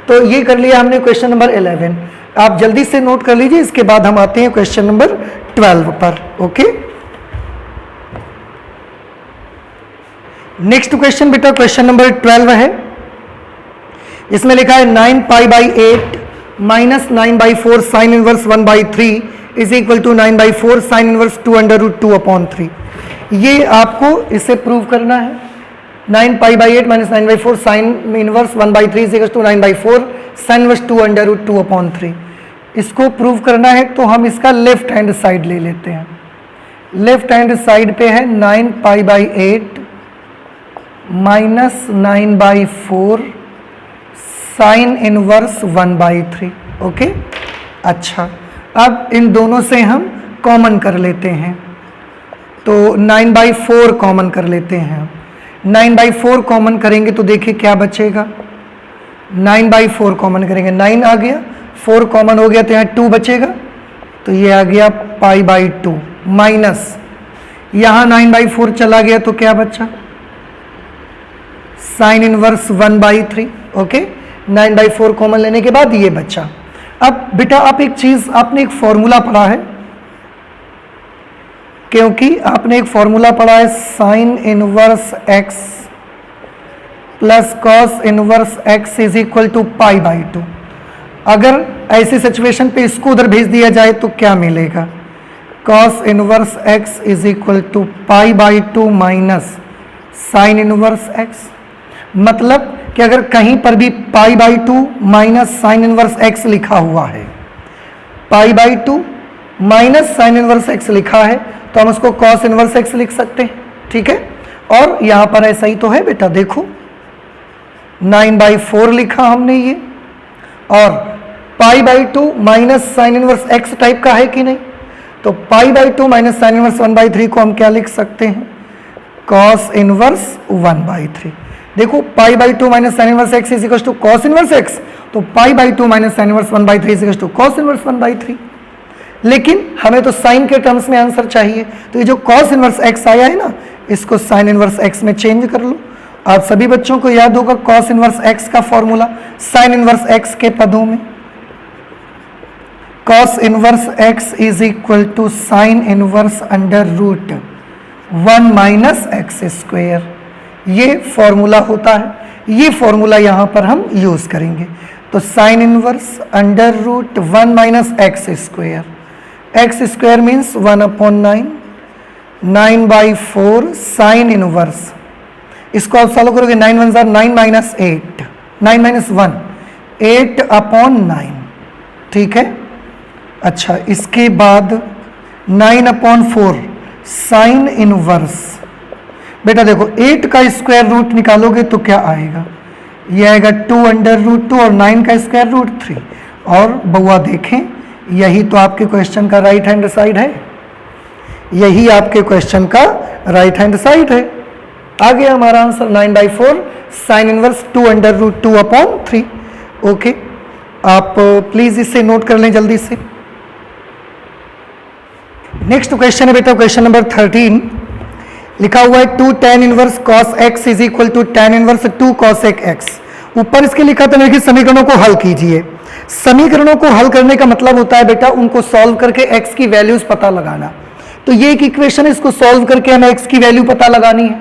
तो ये कर लिया हमने क्वेश्चन नंबर 11, आप जल्दी से नोट कर लीजिए, इसके बाद हम आते हैं क्वेश्चन नंबर 12 पर। ओके, नेक्स्ट क्वेश्चन बेटा क्वेश्चन नंबर 12 है, इसमें लिखा है 9π/8 minus 9/4 sine inverse 1/3 is equal to 9/4 sine inverse 2√2/3। ये आपको इसे प्रूव करना है। 9π/8 minus 9/4 sine inverse 1/3 is equal to 9/4 sine inverse 2√2/3। इसको प्रूव करना है तो हम इसका लेफ्ट हैंड साइड ले लेते हैं। लेफ्ट हैंड साइड पे है 9π/8 माइनस 9/4 साइन इनवर्स 1/3। ओके, अच्छा, अब इन दोनों से हम कॉमन कर लेते हैं, तो 9/4 कॉमन कर लेते हैं। 9/4 कॉमन करेंगे तो देखिए क्या बचेगा। 9/4 कॉमन करेंगे, 9 आ गया, 4 कॉमन हो गया तो यहाँ 2 बचेगा, तो ये आ गया π/2 माइनस यहाँ 9/4 चला गया तो क्या बचा, साइन इनवर्स 1/3। ओके, 9/4 कॉमन लेने के बाद ये बचा। अब बेटा आप एक चीज, आपने एक फॉर्मूला पढ़ा है, क्योंकि आपने एक फॉर्मूला पढ़ा है sine inverse x plus cos inverse x is equal to π/2। अगर ऐसी सिचुएशन पे इसको उधर भेज दिया जाए तो क्या मिलेगा, cos inverse x is equal to π/2 minus sine inverse x। मतलब कि अगर कहीं पर भी π/2 माइनस साइन इनवर्स x लिखा हुआ है, π/2 माइनस साइन इनवर्स x लिखा है, तो हम उसको कॉस इनवर्स x लिख सकते हैं। ठीक है, और यहां पर ऐसा ही तो है बेटा, देखो 9/4 लिखा हमने ये, और π/2 minus sine inverse x type का है कि नहीं, तो π/2 माइनस साइन इनवर्स 1/3 को हम क्या लिख सकते हैं, कॉस इनवर्स 1/3। देखो π/2 minus sine inverse x is equal to cos inverse x, तो π/2 minus sine inverse 1/3 is equal to cos inverse 1/3। लेकिन हमें तो साइन के टर्म्स में आंसर चाहिए, तो ये जो कॉस इनवर्स x आया है ना, इसको साइन इनवर्स x में चेंज कर लो। आप सभी बच्चों को याद होगा कॉस इनवर्स x का फॉर्मूला साइन इनवर्स x के पदों में, cos inverse x is equal to sine inverse √1 minus x square. ये फॉर्मूला होता है, ये फॉर्मूला यहां पर हम यूज करेंगे। तो sine inverse √1 minus x square, x square means 1/9, 9/4 sine inverse. इसको आप सॉल्व करोगे, 9 1 जार 9 माइनस 8, 9 माइनस 1 8/9। ठीक है, अच्छा, इसके बाद 9/4 साइन इनवर्स। बेटा देखो 8 का स्क्वायर रूट निकालोगे तो क्या आएगा, ये आएगा 2√2 और 9 का स्क्वायर रूट 3। और बउआ देखें, यही तो आपके क्वेश्चन का राइट हैंड साइड है, यही आपके क्वेश्चन का राइट हैंड साइड है। आ गया हमारा आंसर 9/4 साइन इनवर्स 2√2/3। ओके, आप प्लीज इसे नोट कर लें जल्दी से। नेक्स्ट क्वेश्चन है बेटा क्वेश्चन नंबर 13, लिखा हुआ है 2 tan inverse cos x is equal to tan inverse 2 cosec x। ऊपर इसके लिखा था कि समीकरणों को हल कीजिए। समीकरणों को हल करने का मतलब होता है बेटा उनको सॉल्व करके x की वैल्यूज पता लगाना। तो ये एक इक्वेशन है, इसको सॉल्व करके हमें x की वैल्यू पता लगानी है।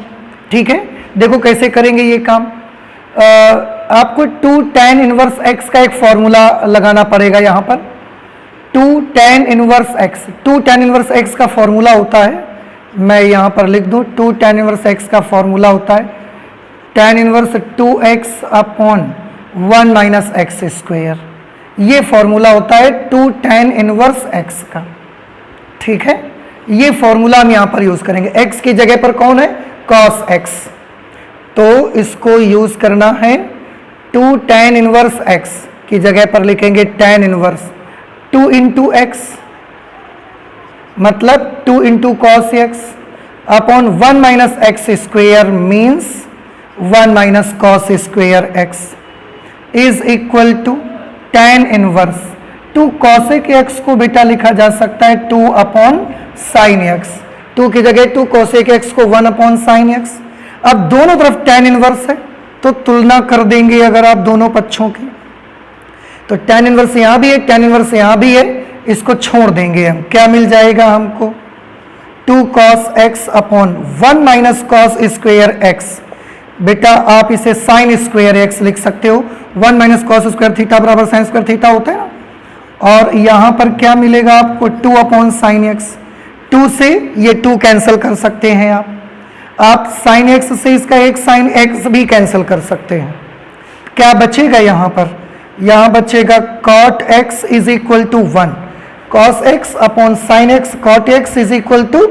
ठीक है, देखो कैसे करेंगे ये काम। आपको 2 tan इनवर्स x का एक फॉर्मूला लगाना पड़ेगा यहाँ पर। 2 tan inverse x, 2 tan inverse x का फॉर्मूला होता है, मैं यहाँ पर लिख दूँ, 2 tan इनवर्स x का फॉर्मूला होता है tan inverse 2x/1 minus x square. ये फॉर्मूला होता है 2 tan इनवर्स x का। ठीक है, ये फॉर्मूला हम यहाँ पर यूज करेंगे। x की जगह पर कौन है, cos x, तो इसको यूज करना है 2 tan इनवर्स x की जगह पर लिखेंगे tan इनवर्स 2 into x, मतलब 2 into cos x upon 1 minus x square means 1 minus cos square x is equal to tan inverse 2 cosec x को बेटा लिखा जा सकता है 2 अपॉन साइन x, 2 की जगह 2 cosec x को 1 अपॉन साइन x। अब दोनों तरफ tan इनवर्स है तो तुलना कर देंगे अगर आप दोनों पक्षों की, तो tan इनवर्स यहां भी है, tan इनवर्स यहां भी है, इसको छोड़ देंगे हम, क्या मिल जाएगा हमको 2 cos x upon 1 minus cos square x। बेटा आप इसे साइन स्क्वेयर x लिख सकते हो, 1 माइनस cos स्क्वायर थीटा बराबर साइन स्क्वायर थीटा होता है ना, और यहाँ पर क्या मिलेगा आपको 2 अपॉन साइन एक्स। 2 से ये 2 कैंसिल कर सकते हैं आप साइन एक्स से इसका एक साइन एक्स भी कैंसिल कर सकते हैं। क्या बचेगा यहाँ पर? यहाँ बचेगा cot x is equal to 1, cos x upon sine x, cot x is equal to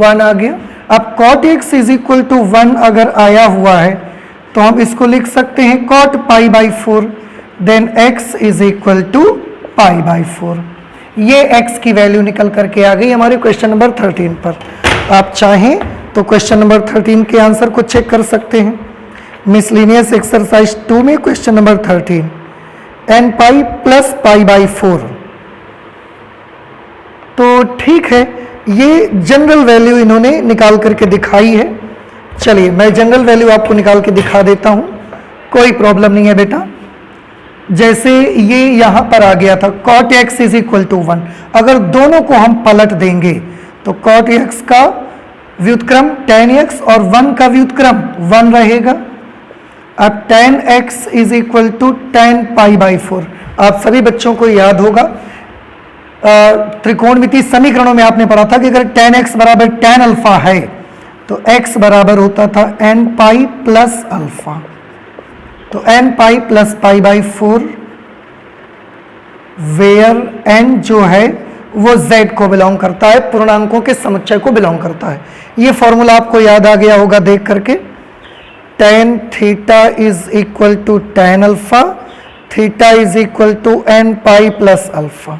1 आ गया। अब cot x is equal to 1 अगर आया हुआ है तो हम इसको लिख सकते हैं cot pi by 4, then x is equal to pi by 4। ये x की वैल्यू निकल करके आ गई हमारे क्वेश्चन नंबर 13 पर। आप चाहें तो क्वेश्चन नंबर 13 के आंसर को चेक कर सकते हैं। मिसलिनियस एक्सरसाइज 2 में question number 13, n pi plus pi by 4। तो ठीक है, ये जनरल वैल्यू इन्होंने निकाल करके दिखाई है। चलिए मैं जनरल वैल्यू आपको निकाल के दिखा देता हूं, कोई प्रॉब्लम नहीं है बेटा। जैसे ये यहां पर आ गया था cot x is equal to 1, अगर दोनों को हम पलट देंगे तो cot x का व्युत्क्रम tan x और 1 का व्युत्क्रम 1 रहेगा। अब tan x is equal to tan pi by 4। आप सभी बच्चों को याद होगा त्रिकोणमितीय समीकरणों में आपने पढ़ा था कि अगर tan x बराबर tan अल्फा है तो x बराबर होता था n पाई प्लस अल्फा। तो n pi plus pi by 4 where n जो है वो z को बिलोंग करता है, पूर्णांकों के समुच्चय को बिलोंग करता है। ये फॉर्मूला आपको याद आ गया होगा देख करके, tan theta is equal to tan alpha, theta is equal to n pi plus alpha.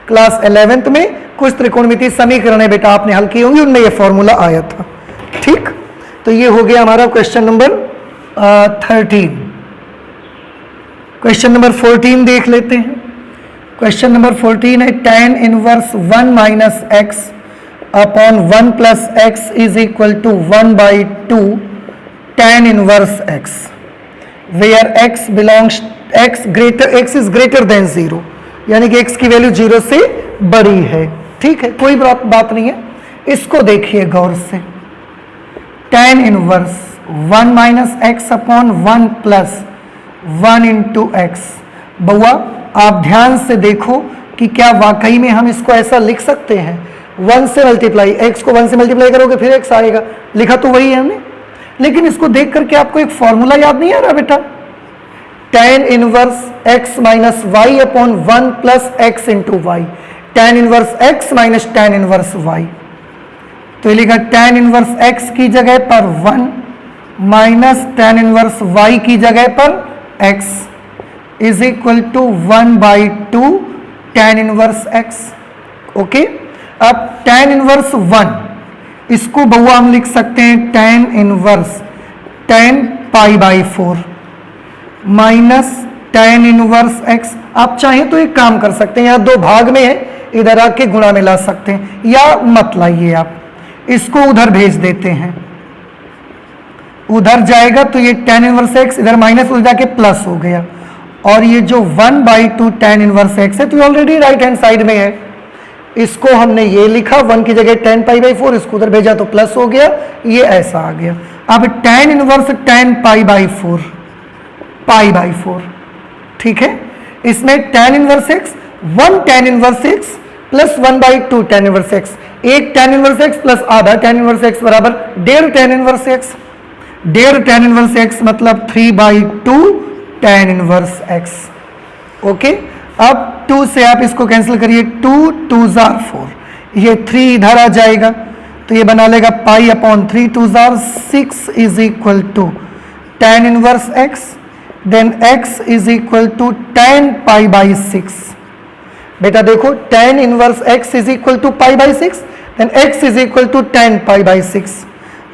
Class 11th में कुछ त्रिकोणमितीय समीकरण है बेटा आपने हल की होंगी, उनमें ये फॉर्मूला आया था। ठीक, तो ये हो गया हमारा क्वेश्चन नंबर 13। क्वेश्चन नंबर 14 देख लेते हैं। क्वेश्चन नंबर 14 है tan inverse 1 minus x upon 1 plus x is equal to 1 by 2 tan inverse x, where x belongs x is greater than 0, यानी कि x की वैल्यू 0 से बड़ी है। ठीक है, कोई बात नहीं है। इसको देखिए गौर से, tan inverse 1 minus x upon 1 plus 1 into x. बउआ आप ध्यान से देखो कि क्या वाकई में हम इसको ऐसा लिख सकते हैं। 1 से मल्टीप्लाई, एक्स को 1 से मल्टीप्लाई करोगे फिर एक्स आएगा, लिखा तो वही है हमने, लेकिन इसको देख करके आपको एक फॉर्मूला याद नहीं आ रहा बेटा? tan inverse x minus y upon 1 plus x into y, tan inverse x minus tan inverse y। तो ये लिखा tan इनवर्स x की जगह पर 1 माइनस tan इनवर्स y की जगह पर x is equal to 1 by 2 tan inverse x। Okay, अब tan इनवर्स 1, इसको बउआ हम लिख सकते हैं tan inverse tan pi by 4 minus tan inverse x। आप चाहें तो एक काम कर सकते हैं, यहाँ 2 भाग में है, इधर आके गुणा में ला सकते हैं, या मत लाइए, आप इसको उधर भेज देते हैं, उधर जाएगा तो ये tan इनवर्स x इधर माइनस उधर जाके प्लस हो गया, और ये जो 1 बाई 2 tan इनवर्स x है तो ऑलरेडी राइट हैंड साइड में है। इसको हमने ये लिखा 1 की जगह tan पाई बाई 4, इसको उधर भेजा तो प्लस हो गया, ये ऐसा आ गया। अब tan inverse tan pi by 4 pi by 4, ठीक है, इसमें tan inverse x 1 tan inverse x plus 1 by 2 tan inverse x, एक tan इनवर्स x प्लस आधा tan इनवर्स x बराबर 1.5 tan inverse x, 1.5 tan inverse x मतलब 3 by 2 tan inverse x। Okay, अब 2 से आप इसको कैंसिल करिए, 2 2 जार 4, ये 3 इधर आ जाएगा तो ये बना लेगा पाई अपॉन 3 2 जार 6 is equal to tan inverse x, then x is equal to tan pi by 6। बेटा देखो tan inverse x is equal to pi by 6, then x is equal to tan pi by 6।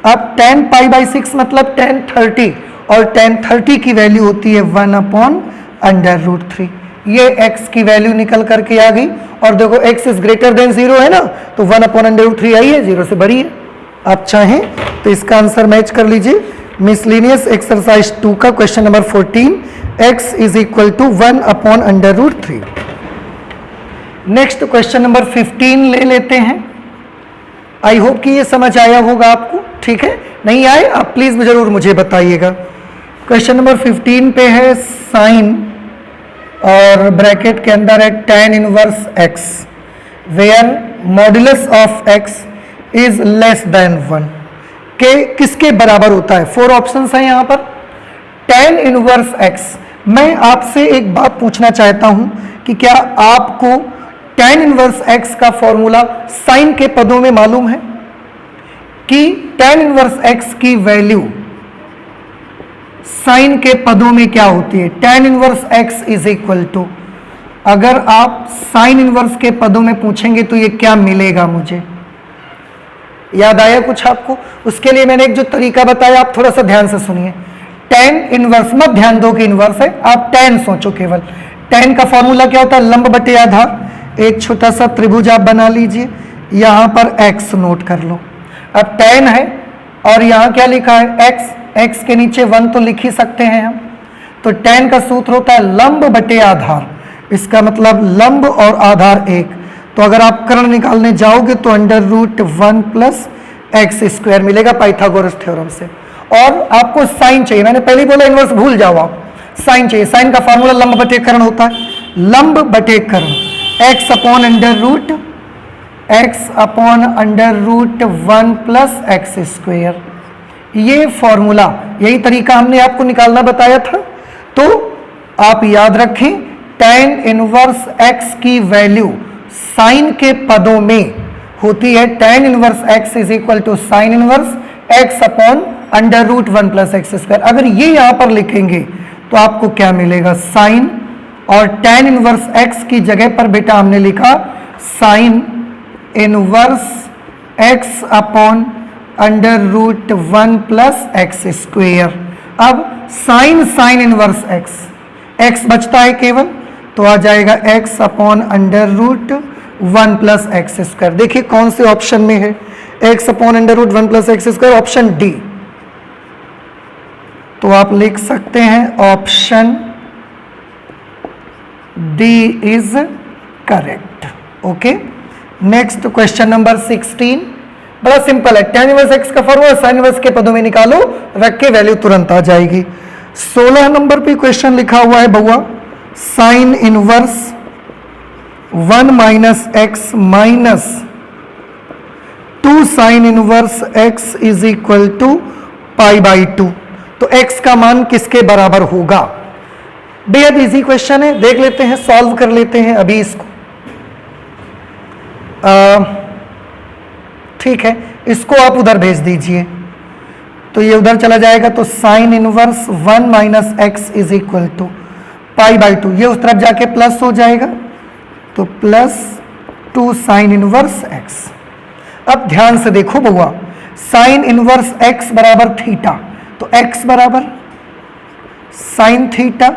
अब tan pi by 6 मतलब tan 30, और tan 30 की value होती है 1 upon under root 3। ये x की वैल्यू निकल करके आ गई, और देखो x इज ग्रेटर देन 0 है ना, तो 1 अपॉन अंडर रूट 3 आई है, 0 से बड़ी है। आप चाहें तो इसका आंसर मैच कर लीजिए। मिसलिनियस एक्सरसाइज 2 का question number 14, x is equal to 1 upon under root 3। Next question number 15 ले लेते हैं। आई होप कि ये समझ आया होगा आपको, ठीक है, नहीं आए आप प्लीज जरूर मुझे बताइएगा। क्वेश्चन नंबर 15 पे है साइन और ब्रैकेट के अंदर है tan inverse x where modulus of x is less than 1 के किसके बराबर होता है। 4 ऑप्शंस हैं यहां पर। tan इनवर्स x, मैं आपसे एक बात पूछना चाहता हूं कि क्या आपको tan इनवर्स x का फॉर्मूला साइन के पदों में मालूम है कि tan इनवर्स x की वैल्यू साइन के पदों में क्या होती है। tan inverse x is equal to, अगर आप साइन इनवर्स के पदों में पूछेंगे तो ये क्या मिलेगा, मुझे याद आया कुछ आपको। उसके लिए मैंने एक जो तरीका बताया आप थोड़ा सा ध्यान से सुनिए। tan इनवर्स, मत ध्यान दो कि इनवर्स है, आप tan सोचो केवल। tan का फॉर्मूला क्या होता है, लंब बटे आधार। एक छोटा सा त्रिभुज आप बना लीजिए, यहां पर x नोट कर लो। अब tan है और यहां क्या लिखा है x, x के नीचे 1 तो लिख ही सकते हैं हम। तो tan का सूत्र होता है लंब बटे आधार, इसका मतलब लंब और आधार 1। तो अगर आप कर्ण निकालने जाओगे तो √1 प्लस एक्स स्क्वायर मिलेगा पाइथागोरस थ्योरम से। और आपको साइन चाहिए, मैंने पहले ही बोला इनवर्स भूल जाओ आप, साइन चाहिए। साइन का फॉर्मूला लंब बटे कर्ण होता है, लंब बटे कर्ण x upon √1 plus x square. ये फॉर्मूला, यही तरीका हमने आपको निकालना बताया था। तो आप याद रखें tan इनवर्स x की वैल्यू साइन के पदों में होती है tan inverse x is equal to sine inverse x upon √1 plus x square. अगर ये यहां पर लिखेंगे तो आपको क्या मिलेगा, साइन, और tan इनवर्स x की जगह पर बेटा हमने लिखा sign inverse x upon √1 plus x square. अब साइन इनवर्स x बचता है केवल, तो आ जाएगा x upon √1 plus x square. देखिए कौन से ऑप्शन में है, x upon √1 plus x square, option D. तो आप लिख सकते हैं option D is correct. Okay, next question number 16, बड़ा सिंपल है। tan इनवर्स x का फॉर्मूला साइन इनवर्स के पदों में निकालो, रख के वैल्यू तुरंत आ जाएगी। 16 नंबर पे क्वेश्चन लिखा हुआ है बउआ, sine inverse 1 minus x minus 2 sine inverse x is equal to π/2। तो x का मान किसके बराबर होगा। बेहद इजी क्वेश्चन है, देख लेते हैं, सॉल्व कर लेते हैं अभी इसको। ठीक है, इसको आप उधर भेज दीजिए तो ये उधर चला जाएगा। तो sine inverse 1 minus x is equal to π/2, ये उस तरफ जाके प्लस हो जाएगा, तो प्लस 2 साइन इनवर्स x। अब ध्यान से देखो बउआ, साइन इनवर्स x बराबर थीटा, तो x बराबर साइन थीटा,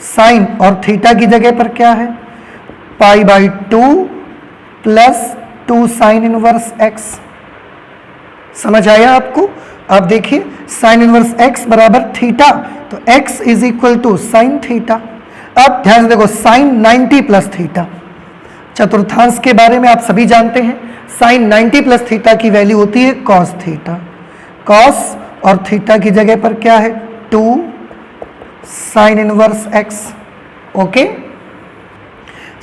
साइन और थीटा की जगह पर क्या है π/2 प्लस 2 साइन इनवर्स x। समझ आया आपको। अब देखिए साइन इनवर्स x बराबर थीटा, तो x is equal to sine theta. अब ध्यान से देखो, साइन 90 प्लस थीटा, चतुर्थांश के बारे में आप सभी जानते हैं, साइन 90 प्लस थीटा की वैल्यू होती है कॉस थीटा। कॉस और थीटा की जगह पर क्या है 2 sine inverse x। Okay,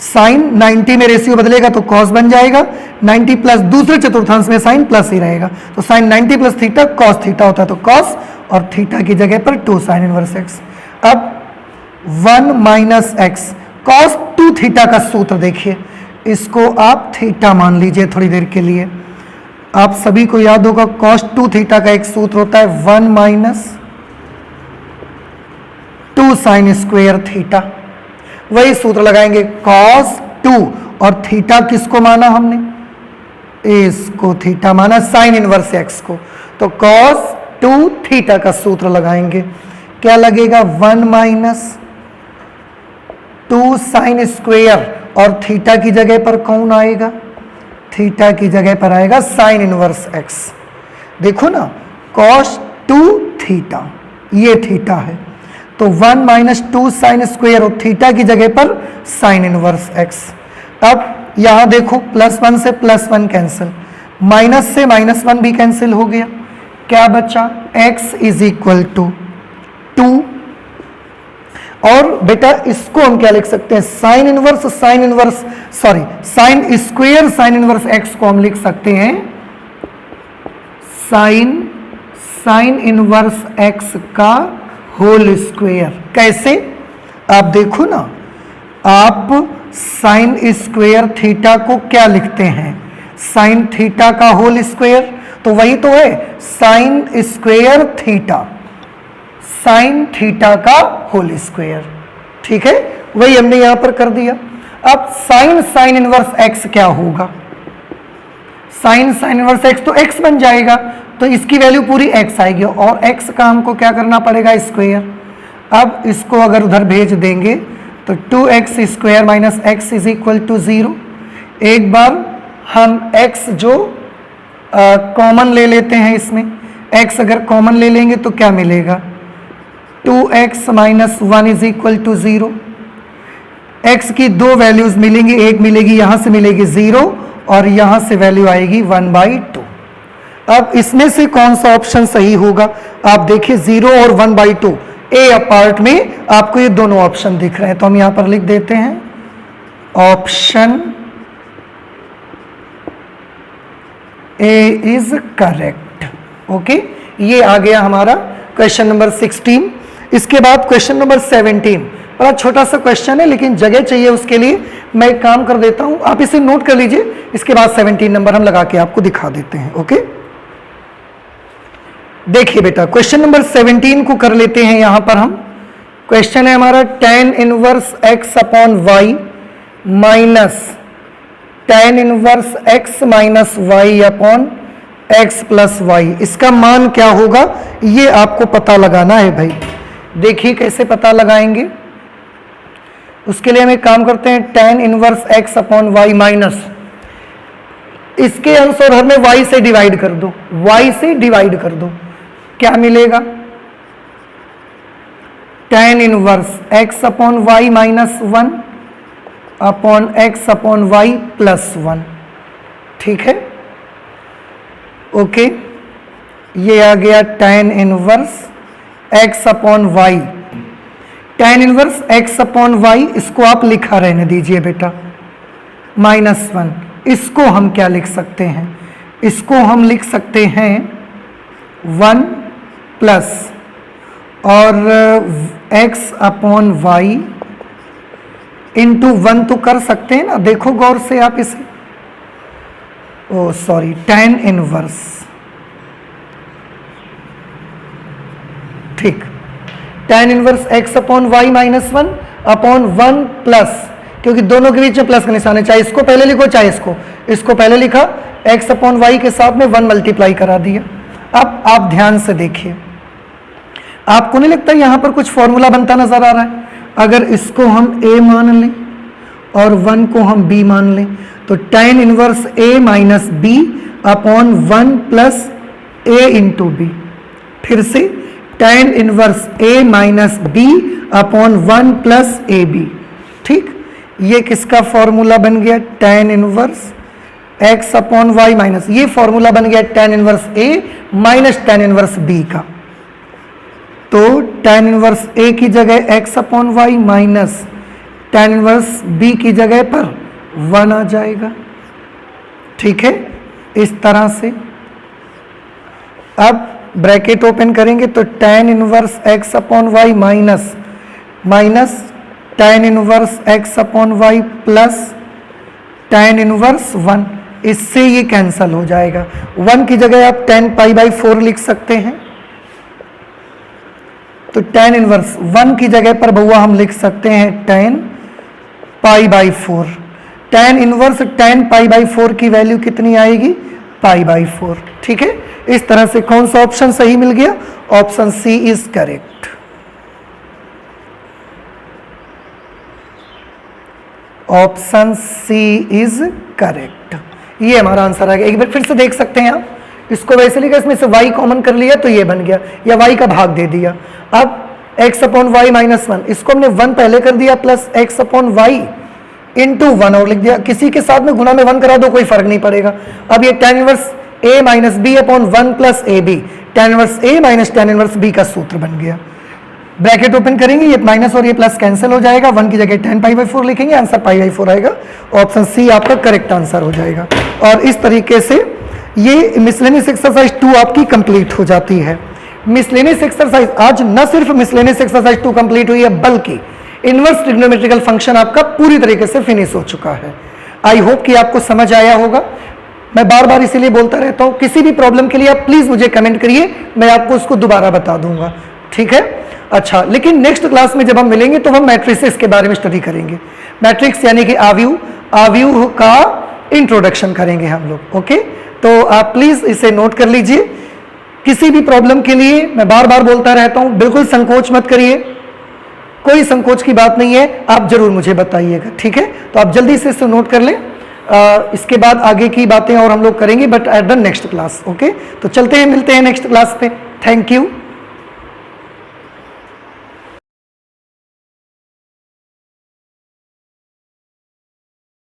sine 90 में रेशियो बदलेगा तो कॉस बन जाएगा, 90 प्लस दूसरे चतुर्थांश में साइन प्लस ही रहेगा, तो sine 90 plus theta cos theta होता है, तो कॉस और थीटा की जगह पर 2 साइन इनवर्स x। अब 1 माइनस एक्स, कॉस 2 थीटा का सूत्र देखिए, इसको आप थीटा मान लीजिए थोड़ी देर के लिए। आप सभी को याद होगा कॉस 2 थीटा का एक सूत्र होता है 1 माइनस 2 साइन स्क्वायर थीटा। वही सूत्र लगाएंगे, कॉस 2 और थीटा किसको माना हमने, इसको थीटा माना, साइन इनवर्स एक्स को, तो कॉस 2 थीटा का सूत्र लगाएंगे। क्या लगेगा 1 माइनस 2 साइन स्क्वायर, और थीटा की जगह पर कौन आएगा, थीटा की जगह पर आएगा साइन इनवर्स एक्स। देखो ना, कॉस 2 थीटा, ये थीटा है, तो 1 माइनस 2 साइन स्क्वायर और थीटा की जगह पर साइन इनवर्स एक्स। अब यहां देखो +1 से +1 कैंसिल, माइनस से -1 भी कैंसिल हो गया, क्या बचा x इज इक्वल टू 2। और बेटा इसको हम क्या लिख सकते हैं, साइन इनवर्स एक्स को हम लिख सकते हैं साइन इनवर्स एक्स का होल स्क्वायर। कैसे, आप देखो ना, आप साइन स्क्वायर थीटा को क्या लिखते हैं, साइन थीटा का होल स्क्वायर, तो वही तो है sign square theta, sine theta का होल स्क्वायर। ठीक है, वही हमने यहां पर कर दिया। अब साइन इनवर्स एक्स क्या होगा, साइन इनवर्स एक्स तो एक्स बन जाएगा, तो इसकी वैल्यू पूरी एक्स आएगी और एक्स का हमको क्या करना पड़ेगा, स्क्वायर। अब इसको अगर उधर भेज देंगे तो 2x square minus x is equal to 0। एक बार हम x जो कॉमन ले लेते हैं, इसमें x अगर कॉमन ले लेंगे तो क्या मिलेगा, 2x minus 1 is equal to 0। x की दो वैल्यूज मिलेंगी, एक मिलेगी यहां से मिलेगी 0 और यहां से वैल्यू आएगी 1/2। अब इसमें से कौन सा ऑप्शन सही होगा, आप देखिए 0 और 1/2 ए पार्ट में आपको ये दोनों ऑप्शन दिख रहे हैं, तो हम यहां पर लिख देते हैं option A is correct. Okay, ये आ गया हमारा क्वेश्चन नंबर 16। इसके बाद क्वेश्चन नंबर 17 बड़ा छोटा सा क्वेश्चन है, लेकिन जगह चाहिए उसके लिए मैं एक काम कर देता हूं, आप इसे नोट कर लीजिए, इसके बाद 17 नंबर हम लगा के आपको दिखा देते हैं। ओके, देखिए बेटा क्वेश्चन नंबर 17 को कर लेते हैं। यहां पर हम क्वेश्चन है हमारा tan inverse x upon y minus tan inverse x minus y upon x plus y. इसका मान क्या होगा ये आपको पता लगाना है भाई। देखिए कैसे पता लगाएंगे, उसके लिए हम एक काम करते हैं, tan inverse x upon y minus इसके अंश और हर में y से डिवाइड कर दो, y से डिवाइड कर दो, क्या मिलेगा, tan inverse x upon y minus 1 upon x upon y plus 1। ठीक है, ओके, ये आ गया tan inverse x upon y. tan inverse x upon y इसको आप लिखा रहने दीजिए बेटा, माइनस 1। इसको हम क्या लिख सकते हैं, इसको हम लिख सकते हैं 1 प्लस और x अपॉन वाई इंटू 1 तो कर सकते हैं ना, देखो गौर से आप इसे, ओ सॉरी, tan इनवर्स, ठीक, tan inverse x upon y minus 1 upon 1 plus, क्योंकि दोनों के बीच में प्लस का निशान है, चाहे इसको पहले लिखो चाहे इसको पहले लिखा, x अपॉन वाई के साथ में 1 मल्टीप्लाई करा दिया। अब आप ध्यान से देखिए, आपको नहीं लगता यहां पर कुछ फॉर्मूला बनता नजर आ रहा है, अगर इसको हम a मान लें और 1 को हम b मान लें तो tan inverse a minus b upon 1 plus a into b। फिर से tan inverse a minus b upon 1 plus a b. ठीक, ये किसका फॉर्मूला बन गया, tan inverse x upon y minus, ये फॉर्मूला बन गया tan inverse a minus tan inverse b का। तो tan इनवर्स a की जगह x upon y minus tan inverse b की जगह पर 1 आ जाएगा। ठीक है, इस तरह से अब ब्रैकेट ओपन करेंगे तो tan inverse x upon y minus tan inverse x upon y plus tan inverse 1, इससे ये कैंसल हो जाएगा। 1 की जगह आप tan π/4 लिख सकते हैं, तो tan इनवर्स 1 की जगह पर बउआ हम लिख सकते हैं tan π/4। tan इनवर्स tan π/4 की वैल्यू कितनी आएगी, π/4। ठीक है, इस तरह से कौन सा ऑप्शन सही मिल गया, option C is correct. Option C is correct, ये हमारा आंसर आ गया। एक बार फिर से देख सकते हैं आप, इसको वैसे लिखा, इसमें से y कॉमन कर लिया तो ये बन गया, या y का भाग दे दिया। अब x अपॉन वाई माइनस 1, इसको हमने 1 पहले कर दिया plus x upon y into 1 और लिख दिया, किसी के साथ में गुना में 1 करा दो कोई फर्क नहीं पड़ेगा। अब ये tan inverse a minus b upon 1 plus a b, tan inverse a minus tan inverse b का सूत्र बन गया। ब्रैकेट ओपन करेंगे, ये माइनस और ये प्लस कैंसिल हो जाएगा, 1 की जगह 10π/4 लिखेंगे, आंसर π/4 आएगा। ऑप्शन सी आपका करेक्ट आंसर हो जाएगा। और इस तरीके से ये मिसलेनियस एक्सरसाइज 2 आपकी कंप्लीट हो जाती है। मिसलेनियस एक्सरसाइज आज न सिर्फ मिसलेनियस एक्सरसाइज 2 कंप्लीट हुई है, बल्कि इनवर्स ट्रिग्नोमेट्रिकल फंक्शन आपका पूरी तरीके से फिनिश हो चुका है। आई होप कि आपको समझ आया होगा। मैं बार बार इसीलिए बोलता रहता हूं, किसी भी प्रॉब्लम के लिए आप प्लीज मुझे कमेंट करिए, मैं आपको उसको दोबारा बता दूंगा, ठीक है। अच्छा, लेकिन नेक्स्ट क्लास में जब हम मिलेंगे तो हम मैट्रिसेस के बारे में स्टडी करेंगे। मैट्रिक्स यानी कि आव्यूह का इंट्रोडक्शन करेंगे हम लोग। ओके, तो आप प्लीज इसे नोट कर लीजिए। किसी भी प्रॉब्लम के लिए मैं बार बार बोलता रहता हूं, बिल्कुल संकोच मत करिए, कोई संकोच की बात नहीं है, आप जरूर मुझे बताइएगा, ठीक है। तो आप जल्दी से इसे नोट कर लें। इसके बाद आगे की बातें और हम लोग करेंगे, but at the next class. Okay, तो चलते हैं, मिलते हैं नेक्स्ट क्लास पे। Thank you.